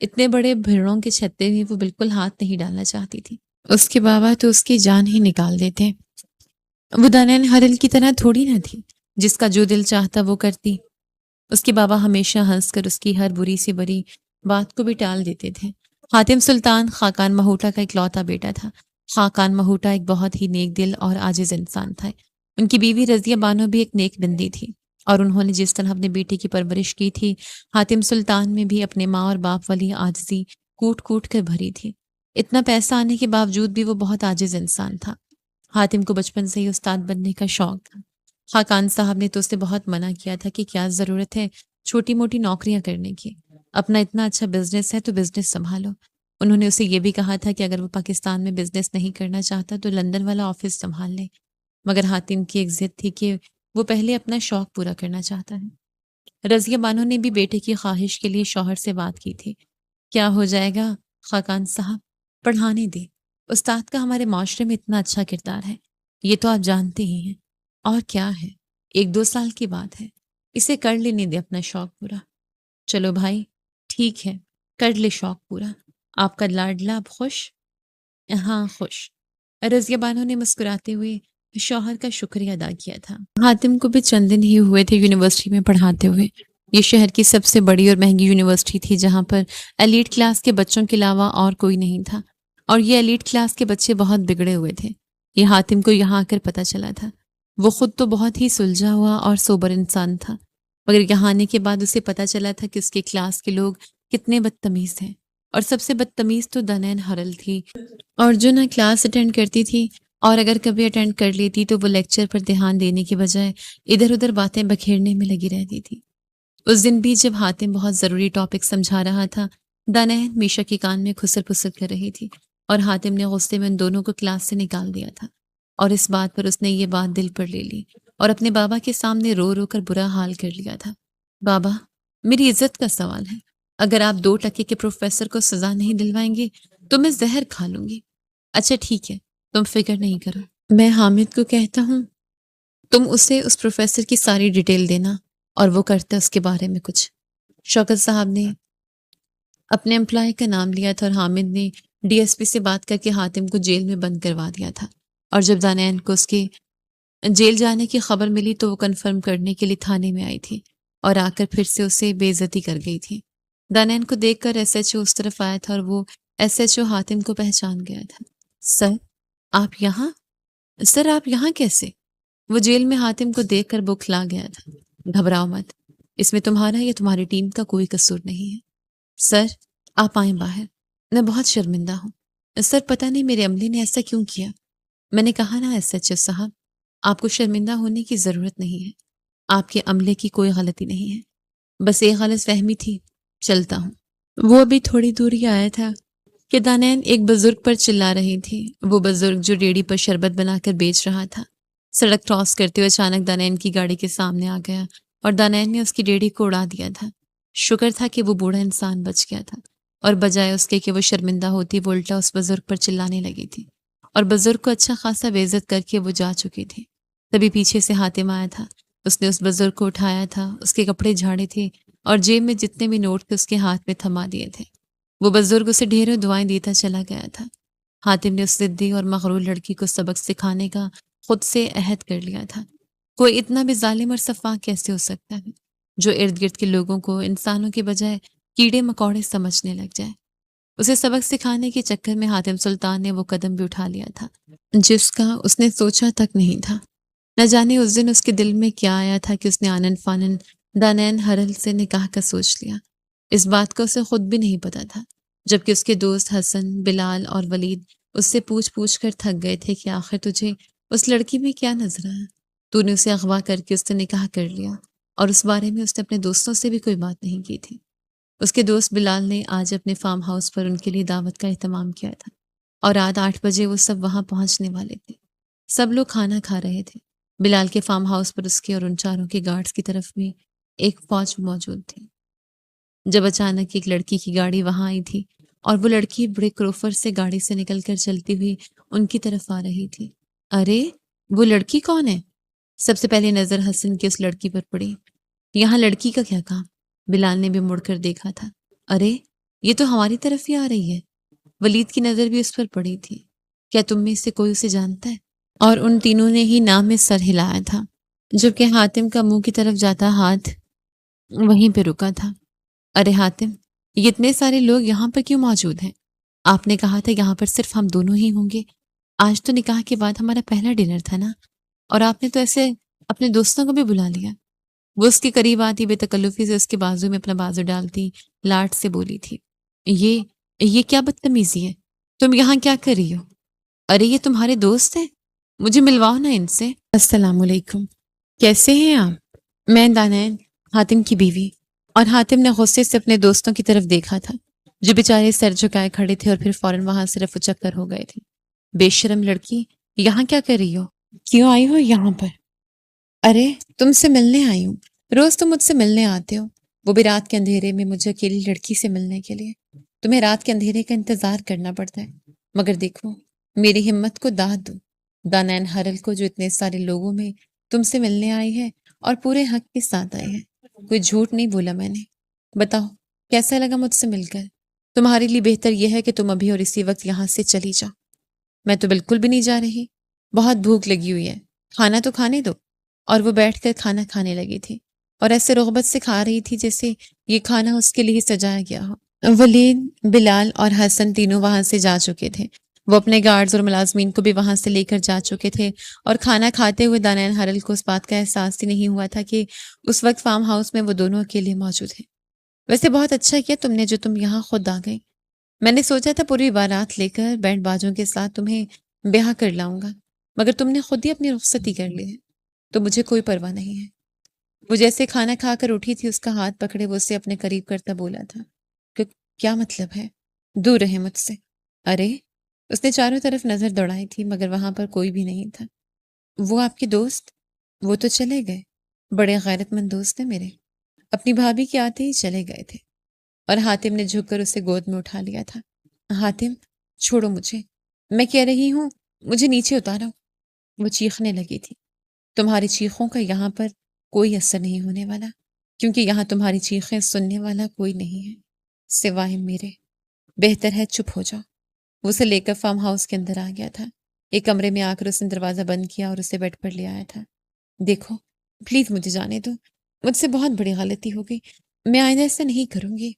اتنے بڑے بھیڑوں کے چھتے میں وہ بالکل ہاتھ نہیں ڈالنا چاہتی تھی۔ اس کے بابا تو اس کی جان ہی نکال دیتے۔ وہ دانین ہرل کی طرح تھوڑی نہ تھی جس کا جو دل چاہتا وہ کرتی۔ اس کے بابا ہمیشہ ہنس کر اس کی ہر بری سی بری بات کو بھی ٹال دیتے تھے۔ حاتم سلطان خاقان مہوٹا کا اکلوتا بیٹا تھا۔ خاقان مہوٹا ایک بہت ہی نیک دل اور عاجز انسان تھا۔ ان کی بیوی رضیہ بانو بھی ایک نیک بندی تھی اور انہوں نے جس طرح اپنے بیٹے کی پرورش کی تھی، حاتم سلطان میں بھی اپنے ماں اور باپ والی عاجزی کوٹ کوٹ کر بھری تھی۔ اتنا پیسہ آنے کے باوجود بھی وہ بہت عاجز انسان تھا۔ حاتم کو بچپن سے ہی استاد بننے کا شوق تھا۔ خاقان صاحب نے تو اسے بہت منع کیا تھا کہ کیا ضرورت ہے چھوٹی موٹی نوکریاں کرنے کی، اپنا اتنا اچھا بزنس ہے تو بزنس سنبھالو۔ انہوں نے اسے یہ بھی کہا تھا کہ اگر وہ پاکستان میں بزنس نہیں کرنا چاہتا تو لندن والا آفس سنبھال لے، مگر حاتم کی ایک ضد تھی کہ وہ پہلے اپنا شوق پورا کرنا چاہتا ہے۔ رضیہ بانو نے بھی بیٹے کی خواہش کے لیے شوہر سے بات کی تھی۔ کیا ہو جائے گا خاقان صاحب، پڑھانے دے، استاد کا ہمارے معاشرے میں اتنا اچھا کردار ہے، یہ تو آپ جانتے ہی ہیں۔ اور کیا ہے، 1-2 سال کی بات ہے، اسے کر لینے دے اپنا شوق پورا۔ چلو بھائی ٹھیک ہے، کر لے شوق پورا۔ آپ کا لاڈلا اب خوش؟ ہاں خوش۔ رضیہ بانو نے مسکراتے ہوئے شوہر کا شکریہ ادا کیا تھا۔ حاتم کو بھی چند دن ہی ہوئے تھے یونیورسٹی میں پڑھاتے ہوئے۔ یہ شہر کی سب سے بڑی اور مہنگی یونیورسٹی تھی جہاں پر ایلیٹ کلاس کے بچوں کے علاوہ اور کوئی نہیں تھا، اور یہ ایلیٹ کلاس کے بچے بہت بگڑے ہوئے تھے۔ یہ حاتم کو یہاں آ کر پتہ چلا تھا۔ وہ خود تو بہت ہی سلجھا ہوا اور سوبر انسان تھا، مگر یہاں آنے کے بعد اسے پتہ چلا تھا کہ اس کے کلاس کے لوگ کتنے بدتمیز ہیں، اور سب سے بدتمیز تو دانین ہرل تھی، اور جو نہ کلاس اٹینڈ کرتی تھی، اور اگر کبھی اٹینڈ کر لیتی تو وہ لیکچر پر دھیان دینے کے بجائے ادھر ادھر باتیں بکھیرنے میں لگی رہتی تھی۔ اس دن بھی جب حاتم بہت ضروری ٹاپک سمجھا رہا تھا، دانین میشا کے کان میں خسر پسر کر رہی تھی، اور حاتم نے غصے میں ان دونوں کو کلاس سے نکال دیا تھا، اور اس بات پر اس نے یہ بات دل پر لے لی اور اپنے بابا کے سامنے رو رو کر برا حال کر لیا تھا۔ بابا، میری عزت کا سوال ہے، اگر آپ 2 ٹکے کے پروفیسر کو سزا نہیں دلوائیں گے تو میں زہر کھا لوں گی۔ اچھا ٹھیک ہے، تم فکر نہیں کرو، میں حامد کو کہتا ہوں، تم اسے اس پروفیسر کی ساری ڈیٹیل دینا اور وہ کرتا اس کے بارے میں کچھ۔ شوکت صاحب نے اپنے امپلائی کا نام لیا تھا اور حامد نے ڈی ایس پی سے بات کر کے حاتم کو جیل میں بند کروا دیا تھا، اور جب دانین کو اس کے جیل جانے کی خبر ملی تو وہ کنفرم کرنے کے لیے تھانے میں آئی تھی اور آ کر پھر سے اسے بے عزتی کر گئی تھی۔ دانین کو دیکھ کر ایس ایچ او اس طرف آیا تھا اور وہ ایس ایچ او حاتم کو پہچان گیا تھا۔ سر آپ یہاں؟ سر آپ یہاں کیسے؟ وہ جیل میں حاتم کو دیکھ کر بوکھلا گیا تھا۔ گھبراؤ مت، اس میں تمہارا یا تمہاری ٹیم کا کوئی قصور نہیں ہے۔ سر آپ آئیں باہر، میں بہت شرمندہ ہوں۔ سر پتہ نہیں میرے عملے نے ایسا کیوں کیا۔ میں نے کہا نا ایس ایچ او صاحب، آپ کو شرمندہ ہونے کی ضرورت نہیں ہے، آپ کے عملے کی کوئی غلطی نہیں ہے، بس ایک غلط فہمی تھی، چلتا ہوں۔ وہ ابھی تھوڑی دور ہی آیا تھا کہ دانین ایک بزرگ پر چلا رہی تھی۔ وہ بزرگ جو ریڑھی پر شربت بنا کر بیچ رہا تھا، سڑک کراس کرتے ہوئے اچانک دانین کی گاڑی کے سامنے آ گیا اور دانین نے اس کی ریڑھی کو اڑا دیا تھا۔ شکر تھا کہ وہ بوڑھا انسان بچ گیا تھا، اور بجائے اس کے کہ وہ شرمندہ ہوتی وہ الٹا اس بزرگ پر چلانے لگی تھی، اور بزرگ کو اچھا خاصا بے عزت کر کے وہ جا چکی تھی۔ تبھی پیچھے سے حاتم آیا تھا، اس نے اس بزرگ کو اٹھایا تھا، اس کے کپڑے جھاڑے تھے اور جیب میں جتنے بھی نوٹ تھے اس کے ہاتھ میں تھما دیے تھے۔ وہ بزرگ اسے ڈھیروں دعائیں دیتا چلا گیا تھا۔ حاتم نے اس ضدی اور مغرور لڑکی کو سبق سکھانے کا خود سے عہد کر لیا تھا۔ کوئی اتنا بھی ظالم اور سفاک کیسے ہو سکتا ہے جو ارد گرد کے لوگوں کو انسانوں کے بجائے کیڑے مکوڑے سمجھنے لگ جائے؟ اسے سبق سکھانے کے چکر میں حاتم سلطان نے وہ قدم بھی اٹھا لیا تھا جس کا اس نے سوچا تک نہیں تھا۔ نہ جانے اس دن اس کے دل میں کیا آیا تھا کہ اس نے آنن فانن دانین ہرل سے نکاح کا سوچ لیا۔ اس بات کا اسے خود بھی نہیں پتا تھا، جبکہ اس کے دوست حسن، بلال اور ولید اس سے پوچھ کر تھک گئے تھے کہ آخر تجھے اس لڑکی میں کیا نظر آیا؟ تو نے اسے اغوا کر کے اس سے نکاح کر لیا، اور اس بارے میں اس نے اپنے دوستوں سے بھی کوئی بات نہیں کی تھی۔ اس کے دوست بلال نے آج اپنے فارم ہاؤس پر ان کے لیے دعوت کا اہتمام کیا تھا، اور رات 8 بجے وہ سب وہاں پہنچنے والے تھے۔ سب لوگ کھانا کھا رہے تھے۔ بلال کے فارم ہاؤس پر اس کے اور ان چاروں کے گارڈز کی طرف میں ایک فوج موجود تھی۔ جب اچانک ایک لڑکی کی گاڑی وہاں آئی تھی، اور وہ لڑکی بڑے کروفر سے گاڑی سے نکل کر چلتی ہوئی ان کی طرف آ رہی تھی۔ ارے وہ لڑکی کون ہے؟ سب سے پہلے نظر حسن کی اس لڑکی پر پڑی۔ یہاں لڑکی کا کیا کام؟ بلال نے بھی مڑ کر دیکھا تھا۔ ارے یہ تو ہماری طرف ہی آ رہی ہے۔ ولید کی نظر بھی اس پر پڑی تھی۔ کیا تم میں سے کوئی اسے جانتا ہے؟ اور ان تینوں نے ہی نام میں سر ہلایا تھا، جبکہ حاتم کا منہ کی طرف جاتا ہاتھ وہیں پہ رکا تھا۔ ارے حاتم، یہ اتنے سارے لوگ یہاں پر کیوں موجود ہیں؟ آپ نے کہا تھا یہاں پر صرف ہم دونوں ہی ہوں گے۔ آج تو نکاح کے بعد ہمارا پہلا ڈنر تھا نا، اور آپ نے تو ایسے اپنے دوستوں کو بھی بلا لیا۔ وہ اس کے قریب آتی بے تکلفی سے اس کے بازو میں اپنا بازو ڈالتی لاٹ سے بولی تھی، یہ کیا بدتمیزی ہے؟ تم یہاں کیا کر رہی ہو؟ ارے یہ تمہارے دوست ہیں، مجھے ملواؤ نا ان سے۔ السلام علیکم، کیسے ہیں آپ؟ میں دانین، حاتم کی بیوی۔ اور حاتم نے غصے سے اپنے دوستوں کی طرف دیکھا تھا جو بیچارے سر جھکائے کھڑے تھے اور پھر فوراً وہاں سے رفو چکر ہو گئے تھے۔ بے شرم لڑکی، یہاں کیا کر رہی ہو؟ کیوں آئی ہو یہاں پر؟ ارے تم سے ملنے آئی ہوں، روز تم مجھ سے ملنے آتے ہو، وہ بھی رات کے اندھیرے میں مجھے اکیلی لڑکی سے ملنے کے لیے۔ تمہیں رات کے اندھیرے کا انتظار کرنا پڑتا ہے، مگر دیکھو میری ہمت کو داد دو۔ دانین ہرل کو جو اتنے سارے لوگوں میں تم سے ملنے آئی ہے اور پورے حق کے ساتھ آئی ہے، کوئی جھوٹ نہیں بولا میں نے۔ بتاؤ کیسا لگا مجھ سے مل کر؟ تمہارے لیے بہتر یہ ہے کہ تم ابھی اور اسی وقت یہاں سے چلی جاؤ۔ میں تو بالکل بھی نہیں جا رہی، بہت بھوک لگی ہوئی ہے، کھانا تو کھانے دو۔ اور وہ بیٹھ کر کھانا کھانے لگی تھی، اور ایسے رغبت سے کھا رہی تھی جیسے یہ کھانا اس کے لیے سجایا گیا ہو۔ ولید، بلال اور حسن تینوں وہاں سے جا چکے تھے۔ وہ اپنے گارڈز اور ملازمین کو بھی وہاں سے لے کر جا چکے تھے، اور کھانا کھاتے ہوئے دانین ہرل کو اس بات کا احساس ہی نہیں ہوا تھا کہ اس وقت فارم ہاؤس میں وہ دونوں اکیلے موجود ہیں۔ ویسے بہت اچھا کیا تم نے جو تم یہاں خود آ گئی۔ میں نے سوچا تھا پوری بارات لے کر بینڈ باجوں کے ساتھ تمہیں بیاہ کر لاؤں گا، مگر تم نے خود ہی اپنی رخصتی کر لی ہے، تو مجھے کوئی پرواہ نہیں ہے۔ وہ جیسے کھانا کھا کر اٹھی تھی، اس کا ہاتھ پکڑے وہ اسے اپنے قریب کرتا بولا تھا کہ کیا مطلب ہے؟ دور رہے مجھ سے۔ ارے اس نے چاروں طرف نظر دوڑائی تھی، مگر وہاں پر کوئی بھی نہیں تھا۔ وہ آپ کے دوست؟ وہ تو چلے گئے، بڑے غیرت مند دوست ہیں میرے، اپنی بھابھی کے آتے ہی چلے گئے تھے۔ اور حاتم نے جھک کر اسے گود میں اٹھا لیا تھا۔ حاتم چھوڑو مجھے، میں کہہ رہی ہوں مجھے نیچے اتارو۔ وہ چیخنے لگی تھی۔ تمہاری چیخوں کا یہاں پر کوئی اثر نہیں ہونے والا، کیونکہ یہاں تمہاری چیخیں سننے والا کوئی نہیں ہے سوائے میرے۔ بہتر ہے چپ ہو جاؤ۔ وہ اسے لے کر فارم ہاؤس کے اندر آ گیا تھا۔ ایک کمرے میں آ کر اس نے دروازہ بند کیا اور اسے بیڈ پر لے آیا تھا۔ دیکھو پلیز مجھے جانے دو، مجھ سے بہت بڑی غلطی ہو گئی، میں آئندہ ایسا نہیں کروں گی۔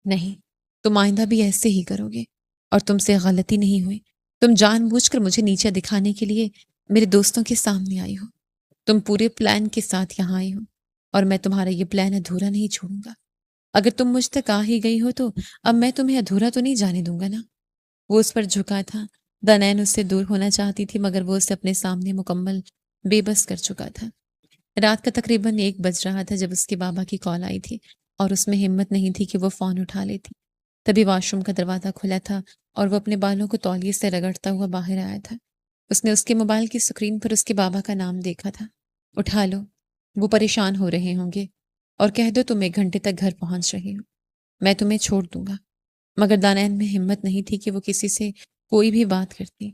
نہیں، تم آئندہ بھی ایسے ہی کرو گے، اور تم سے غلطی نہیں ہوئی۔ تم جان بوجھ کر مجھے نیچے دکھانے کے لیے میرے دوستوں کے سامنے آئی ہو۔ تم پورے پلان کے ساتھ یہاں آئی ہو، اور میں تمہارا یہ پلان ادھورا نہیں چھوڑوں گا۔ اگر تم مجھ تک آ ہی گئی ہو تو اب میں تمہیں ادھورا تو نہیں جانے دوں گا نا۔ وہ اس پر جھکا تھا۔ دانین اس سے دور ہونا چاہتی تھی، مگر وہ اسے اپنے سامنے مکمل بے بس کر چکا تھا۔ رات کا تقریباً 1 بج رہا تھا جب اس کے بابا کی کال آئی تھی، اور اس میں ہمت نہیں تھی کہ وہ فون اٹھا لیتی۔ تبھی واش روم کا دروازہ کھلا تھا، اور وہ اپنے بالوں کو تولیے سے رگڑتا ہوا باہر آیا تھا۔ اس نے اس کے موبائل کی اسکرین پر اس کے بابا کا نام دیکھا تھا۔ اٹھا لو، وہ پریشان ہو رہے ہوں گے، اور کہہ دو تم 1 گھنٹے تک گھر پہنچ رہی ہو، میں تمہیں چھوڑ دوں گا۔ مگر دانین میں ہمت نہیں تھی کہ وہ کسی سے کوئی بھی بات کرتی۔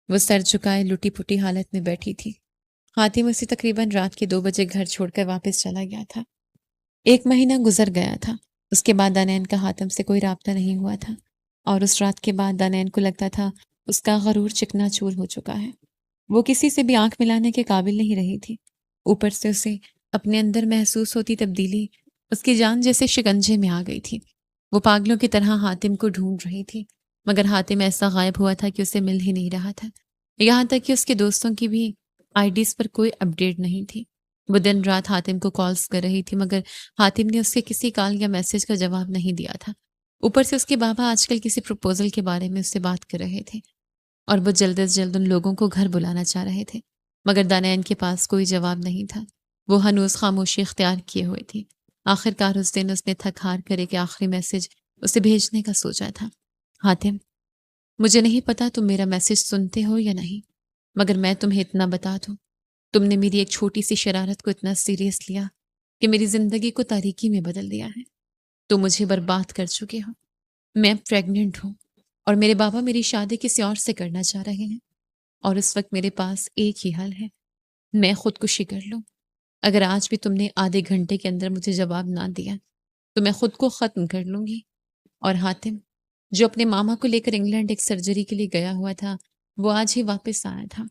وہ سر جھکائے لٹی پٹی حالت میں بیٹھی تھی۔ حاتم اسے تقریباً رات کے 2 بجے گھر چھوڑ کر واپس چلا گیا تھا۔ 1 مہینہ گزر گیا تھا۔ اس کے بعد دانین کا حاتم سے کوئی رابطہ نہیں ہوا تھا، اور اس رات کے بعد دانین کو لگتا تھا اس کا غرور چکنا چور ہو چکا ہے۔ وہ کسی سے بھی آنکھ ملانے کے قابل نہیں رہی تھی۔ اوپر سے اسے اپنے اندر محسوس ہوتی تبدیلی اس کی جان جیسے شکنجے میں آ گئی تھی۔ وہ پاگلوں کی طرح حاتم کو ڈھونڈ رہی تھی، مگر حاتم ایسا غائب ہوا تھا کہ اسے مل ہی نہیں رہا تھا۔ یہاں تک کہ اس کے دوستوں کی بھی آئی ڈیز پر کوئی اپڈیٹ نہیں تھی۔ وہ دن رات حاتم کو کالز کر رہی تھی، مگر حاتم نے اس کے کسی کال یا میسج کا جواب نہیں دیا تھا۔ اوپر سے اس کے بابا آج کل کسی پروپوزل کے بارے میں اس سے بات کر رہے تھے، اور وہ جلد از جلد ان لوگوں کو گھر بلانا چاہ رہے تھے، مگر دانین کے پاس کوئی جواب نہیں تھا۔ وہ ہنوز خاموشی اختیار کیے ہوئے تھی۔ آخر کار اس دن اس نے تھک ہار کر ایک آخری میسج اسے بھیجنے کا سوچا تھا۔ حاتم، مجھے نہیں پتا تم میرا میسج سنتے ہو یا نہیں، مگر میں تمہیں اتنا بتا دوں، تم نے میری ایک چھوٹی سی شرارت کو اتنا سیریس لیا کہ میری زندگی کو تاریکی میں بدل دیا ہے۔ تم مجھے برباد کر چکے ہو۔ میں پریگننٹ ہوں، اور میرے بابا میری شادی کسی اور سے کرنا چاہ رہے ہیں، اور اس وقت میرے پاس ایک ہی حل ہے، میں خودکشی کر لوں۔ اگر آج بھی تم نے آدھے گھنٹے کے اندر مجھے جواب نہ دیا تو میں خود کو ختم کر لوں گی۔ اور حاتم، جو اپنے ماما کو لے کر انگلینڈ ایک سرجری کے لیے گیا ہوا تھا، وہ آج ہی واپس آیا تھا۔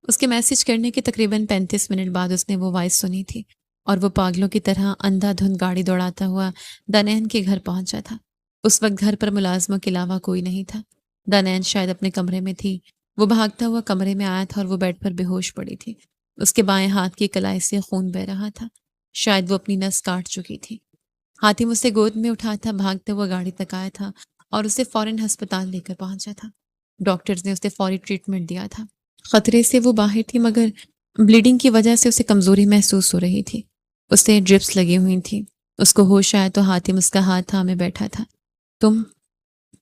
اس کے میسج کرنے کے تقریباً 35 منٹ بعد اس نے وہ وائس سنی تھی، اور وہ پاگلوں کی طرح اندھا دھند گاڑی دوڑاتا ہوا دانین کے گھر پہنچا تھا۔ اس وقت گھر پر ملازموں کے علاوہ کوئی نہیں تھا۔ دانین شاید اپنے کمرے میں تھی۔ وہ بھاگتا ہوا کمرے میں آیا تھا اور وہ بیڈ پر بے ہوش پڑی تھی۔ اس کے بائیں ہاتھ کی کلائی سے خون بہہ رہا تھا، شاید وہ اپنی نس کاٹ چکی تھی۔ حاتم اسے گود میں اٹھاتا بھاگتا ہوا گاڑی تک آیا تھا اور اسے فوراً ہسپتال لے کر پہنچا تھا۔ ڈاکٹرز نے اسے فوری ٹریٹمنٹ دیا تھا۔ خطرے سے وہ باہر تھی، مگر بلیڈنگ کی وجہ سے اسے کمزوری محسوس ہو رہی تھی۔ اسے ڈرپس لگی ہوئی تھی۔ اس کو ہوش آیا تو حاتم اس کا ہاتھ تھامے بیٹھا تھا۔ تم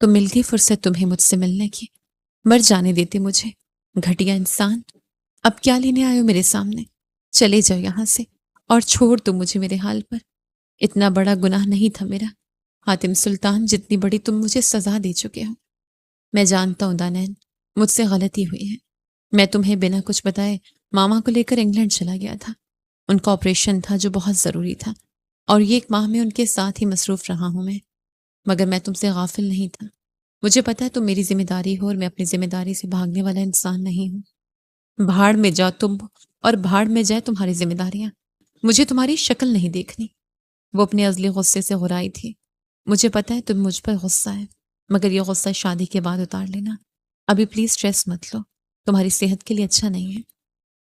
ملتی فرصت تمہیں مجھ سے ملنے کی، مر جانے دیتے مجھے، گھٹیا انسان۔ اب کیا لینے آئے ہو میرے سامنے؟ چلے جاؤ یہاں سے اور چھوڑ دو مجھے میرے حال پر۔ اتنا بڑا گناہ نہیں تھا میرا حاتم سلطان، جتنی بڑی تم مجھے سزا دے چکے ہو۔ میں جانتا ہوں دانین، مجھ سے غلطی ہوئی ہے۔ میں تمہیں بنا کچھ بتائے ماما کو لے کر انگلینڈ چلا گیا تھا۔ ان کا آپریشن تھا جو بہت ضروری تھا، اور یہ 1 ماہ میں ان کے ساتھ ہی مصروف رہا ہوں میں، مگر میں تم سے غافل نہیں تھا۔ مجھے پتا ہے تم میری ذمہ داری ہو، اور میں اپنی ذمہ داری سے بھاگنے والا انسان نہیں ہوں۔ بھاڑ میں جاؤ تم، اور بھاڑ میں جائے تمہاری ذمہ داریاں۔ مجھے تمہاری شکل نہیں دیکھنی۔ وہ اپنے ازلی غصے سے غرائی تھی۔ مجھے پتا ہے تم مجھ پر غصہ ہے، مگر یہ غصہ شادی کے بعد اتار لینا۔ ابھی پلیز سٹریس مت لو، تمہاری صحت کے لیے اچھا نہیں ہے۔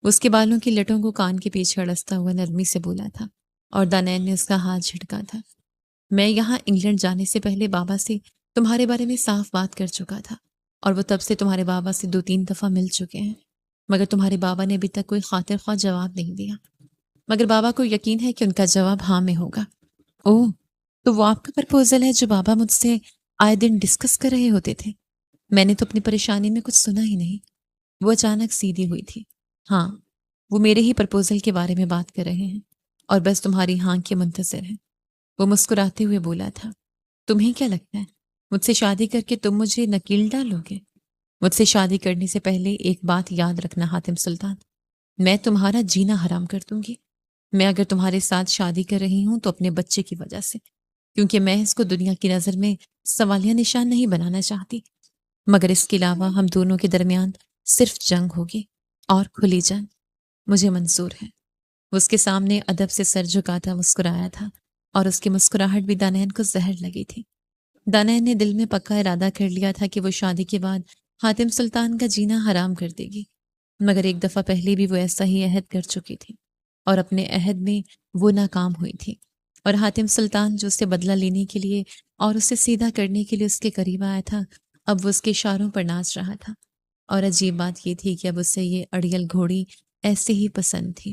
اس کے بالوں کی لٹوں کو کان کے پیچھے اڑستا ہوا نرمی سے بولا تھا، اور دانین نے اس کا ہاتھ جھٹکا تھا۔ میں یہاں انگلینڈ جانے سے پہلے بابا سے تمہارے بارے میں صاف بات کر چکا تھا، اور وہ تب سے تمہارے بابا سے 2-3 دفعہ مل چکے ہیں، مگر تمہارے بابا نے ابھی تک کوئی خاطر خواہ جواب نہیں دیا۔ مگر بابا کو یقین ہے کہ ان کا جواب ہاں میں ہوگا۔ اوہ، تو وہ آپ کا پرپوزل ہے جو بابا مجھ سے آئے دن ڈسکس کر رہے ہوتے تھے؟ میں نے تو اپنی پریشانی میں کچھ سنا ہی نہیں۔ وہ اچانک سیدھی ہوئی تھی۔ ہاں، وہ میرے ہی پرپوزل کے بارے میں بات کر رہے ہیں، اور بس تمہاری ہاں کے منتظر ہیں۔ وہ مسکراتے ہوئے بولا تھا۔ تمہیں کیا لگتا ہے مجھ سے شادی کر کے تم مجھے نکیل ڈالو گے؟ مجھ سے شادی کرنے سے پہلے ایک بات یاد رکھنا حاتم سلطان، میں تمہارا جینا حرام کر دوں گی۔ میں اگر تمہارے ساتھ شادی کر رہی ہوں تو اپنے بچے کی وجہ سے، کیونکہ میں اس کو دنیا کی نظر میں سوالیہ نشان نہیں بنانا چاہتی، مگر اس کے علاوہ ہم دونوں کے درمیان صرف جنگ ہوگی، اور کھلی جنگ۔ مجھے منظور ہے۔ وہ اس کے سامنے ادب سے سر جھکاتا مسکرایا تھا، اور اس کی مسکراہٹ بھی دانین کو زہر لگی تھی۔ دانین نے دل میں پکا ارادہ کر لیا تھا کہ وہ شادی کے بعد حاتم سلطان کا جینا حرام کر دے گی، مگر ایک دفعہ پہلے بھی وہ ایسا ہی عہد کر چکی تھی، اور اپنے عہد میں وہ ناکام ہوئی تھی، اور حاتم سلطان جو اسے بدلہ لینے کے لیے اور اسے سیدھا کرنے کے لیے اس کے قریب آیا تھا، اب وہ اس کے اشاروں پر ناچ رہا تھا۔ اور عجیب بات یہ تھی کہ اب اسے یہ اڑیل گھوڑی ایسے ہی پسند تھی۔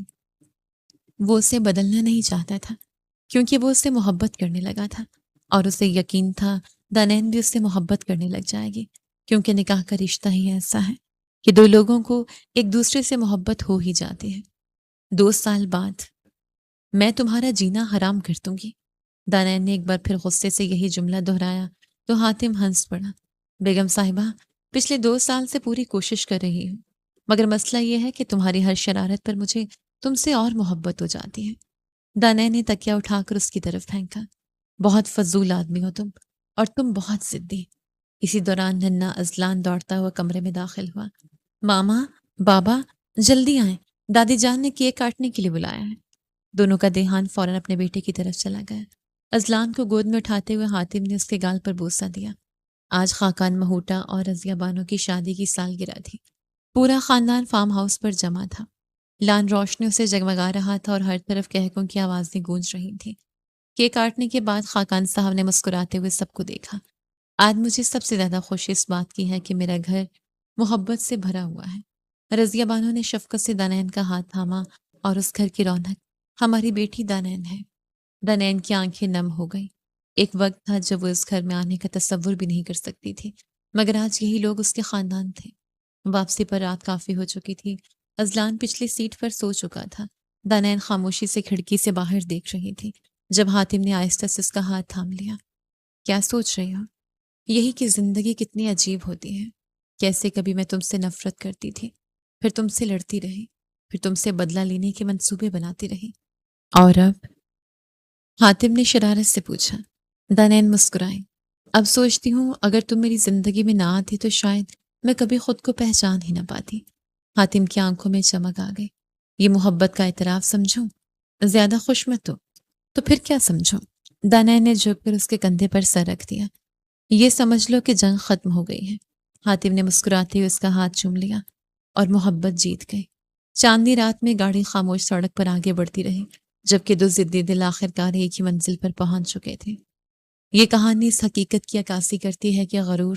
وہ اسے بدلنا نہیں چاہتا تھا، کیونکہ وہ اس سے محبت کرنے لگا تھا، اور اسے یقین تھا دانین بھی اس سے محبت کرنے لگ جائے گی، کیونکہ نکاح کا رشتہ ہی ایسا ہے کہ 2 لوگوں کو ایک دوسرے سے محبت ہو ہی جاتی ہے۔ 2 سال بعد میں تمہارا جینا حرام کر دوں گی۔ دانین نے ایک بار پھر غصے سے یہی جملہ دہرایا تو حاتم ہنس پڑا۔ بیگم صاحبہ، پچھلے 2 سال سے پوری کوشش کر رہی ہوں، مگر مسئلہ یہ ہے کہ تمہاری ہر شرارت پر مجھے تم سے اور محبت ہو جاتی ہے۔ دانیہ نے تکیہ اٹھا کر اس کی طرف پھینکا۔ بہت فضول آدمی ہو تم، اور تم بہت ضدی۔ اسی دوران ننا ازلان دوڑتا ہوا کمرے میں داخل ہوا۔ ماما، بابا، جلدی آئیں، دادی جان نے کیک کاٹنے کے لیے بلایا ہے۔ دونوں کا دھیان فوراً اپنے بیٹے کی طرف چلا گیا۔ ازلان کو گود میں اٹھاتے ہوئے حاتم نے اس کے گال پر بوسہ دیا۔ آج خاقان مہوٹا اور رضیہ بانو کی شادی کی سالگرہ تھی۔ پورا خاندان فارم ہاؤس پر جمع تھا۔ لان روشنیوں سے جگمگا رہا تھا اور ہر طرف قہقوں کی آوازیں گونج رہی تھیں۔ کیک کاٹنے کے بعد خاقان صاحب نے مسکراتے ہوئے سب کو دیکھا۔ آج مجھے سب سے زیادہ خوشی اس بات کی ہے کہ میرا گھر محبت سے بھرا ہوا ہے۔ رضیہ بانو نے شفقت سے دانین کا ہاتھ تھاما، اور اس گھر کی رونق ہماری بیٹی دانین ہے۔ دانین کی آنکھیں نم ہو گئی۔ ایک وقت تھا جب وہ اس گھر میں آنے کا تصور بھی نہیں کر سکتی تھی، مگر آج یہی لوگ اس کے خاندان تھے۔ واپسی پر رات کافی ہو چکی تھی۔ ازلان پچھلی سیٹ پر سو چکا تھا۔ دانین خاموشی سے کھڑکی سے باہر دیکھ رہی تھی جب حاتم نے آہستہ سے اس کا ہاتھ تھام لیا۔ کیا سوچ رہی ہو؟ یہی کہ زندگی کتنی عجیب ہوتی ہے۔ کیسے کبھی میں تم سے نفرت کرتی تھی، پھر تم سے لڑتی رہی، پھر تم سے بدلہ لینے کے منصوبے بناتی رہی، اور اب؟ حاتم نے شرارت سے پوچھا۔ دانین مسکرائی۔ اب سوچتی ہوں اگر تم میری زندگی میں نہ آتی تو شاید میں کبھی خود کو پہچان ہی نہ پاتی۔ حاتم کی آنکھوں میں چمک آ گئی۔ یہ محبت کا اعتراف سمجھوں؟ زیادہ خوش مت ہو تو پھر کیا سمجھوں؟ دانین نے جھک کر اس کے کندھے پر سر رکھ دیا۔ یہ سمجھ لو کہ جنگ ختم ہو گئی ہے۔ حاتم نے مسکراتے ہوئے اس کا ہاتھ چوم لیا، اور محبت جیت گئی۔ چاندنی رات میں گاڑی خاموش سڑک پر آگے بڑھتی رہی، جبکہ دو ضدی دل آخرکار ایک ہی منزل پر پہنچ چکے تھے۔ یہ کہانی اس حقیقت کی عکاسی کرتی ہے کہ غرور،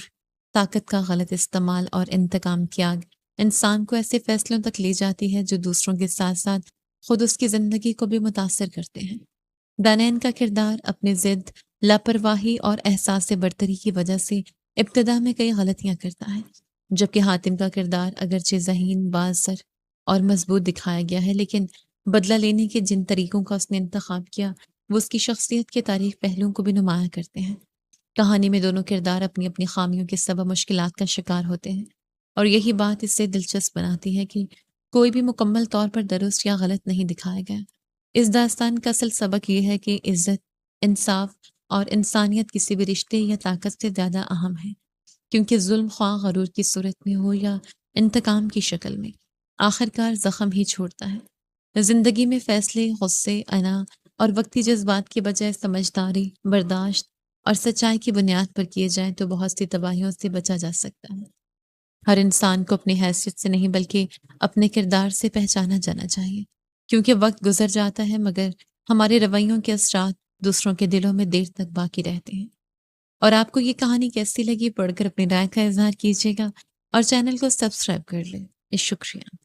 طاقت کا غلط استعمال اور انتقام کی آگ انسان کو ایسے فیصلوں تک لے جاتی ہے جو دوسروں کے ساتھ ساتھ خود اس کی زندگی کو بھی متاثر کرتے ہیں۔ دانین کا کردار اپنی ضد، لاپرواہی اور احساس برتری کی وجہ سے ابتدا میں کئی غلطیاں کرتا ہے، جبکہ حاتم کا کردار اگرچہ ذہین، بااثر اور مضبوط دکھایا گیا ہے، لیکن بدلہ لینے کے جن طریقوں کا اس نے انتخاب کیا وہ اس کی شخصیت کے تاریخ پہلوؤں کو بھی نمایاں کرتے ہیں۔ کہانی میں دونوں کردار اپنی اپنی خامیوں کے سبب مشکلات کا شکار ہوتے ہیں، اور یہی بات اس سے دلچسپ بناتی ہے کہ کوئی بھی مکمل طور پر درست یا غلط نہیں دکھایا گیا۔ اس داستان کا اصل سبق یہ ہے کہ عزت، انصاف اور انسانیت کسی بھی رشتے یا طاقت سے زیادہ اہم ہے، کیونکہ ظلم خواہ غرور کی صورت میں ہو یا انتقام کی شکل میں، آخرکار زخم ہی چھوڑتا ہے۔ زندگی میں فیصلے غصے، انا اور وقتی جذبات کے بجائے سمجھداری، برداشت اور سچائی کی بنیاد پر کیے جائیں تو بہت سی تباہیوں سے بچا جا سکتا ہے۔ ہر انسان کو اپنی حیثیت سے نہیں بلکہ اپنے کردار سے پہچانا جانا چاہیے، کیونکہ وقت گزر جاتا ہے مگر ہمارے رویوں کے اثرات دوسروں کے دلوں میں دیر تک باقی رہتے ہیں۔ اور آپ کو یہ کہانی کیسی لگی؟ پڑھ کر اپنی رائے کا اظہار کیجیے گا، اور چینل کو سبسکرائب کر لیں۔ شکریہ۔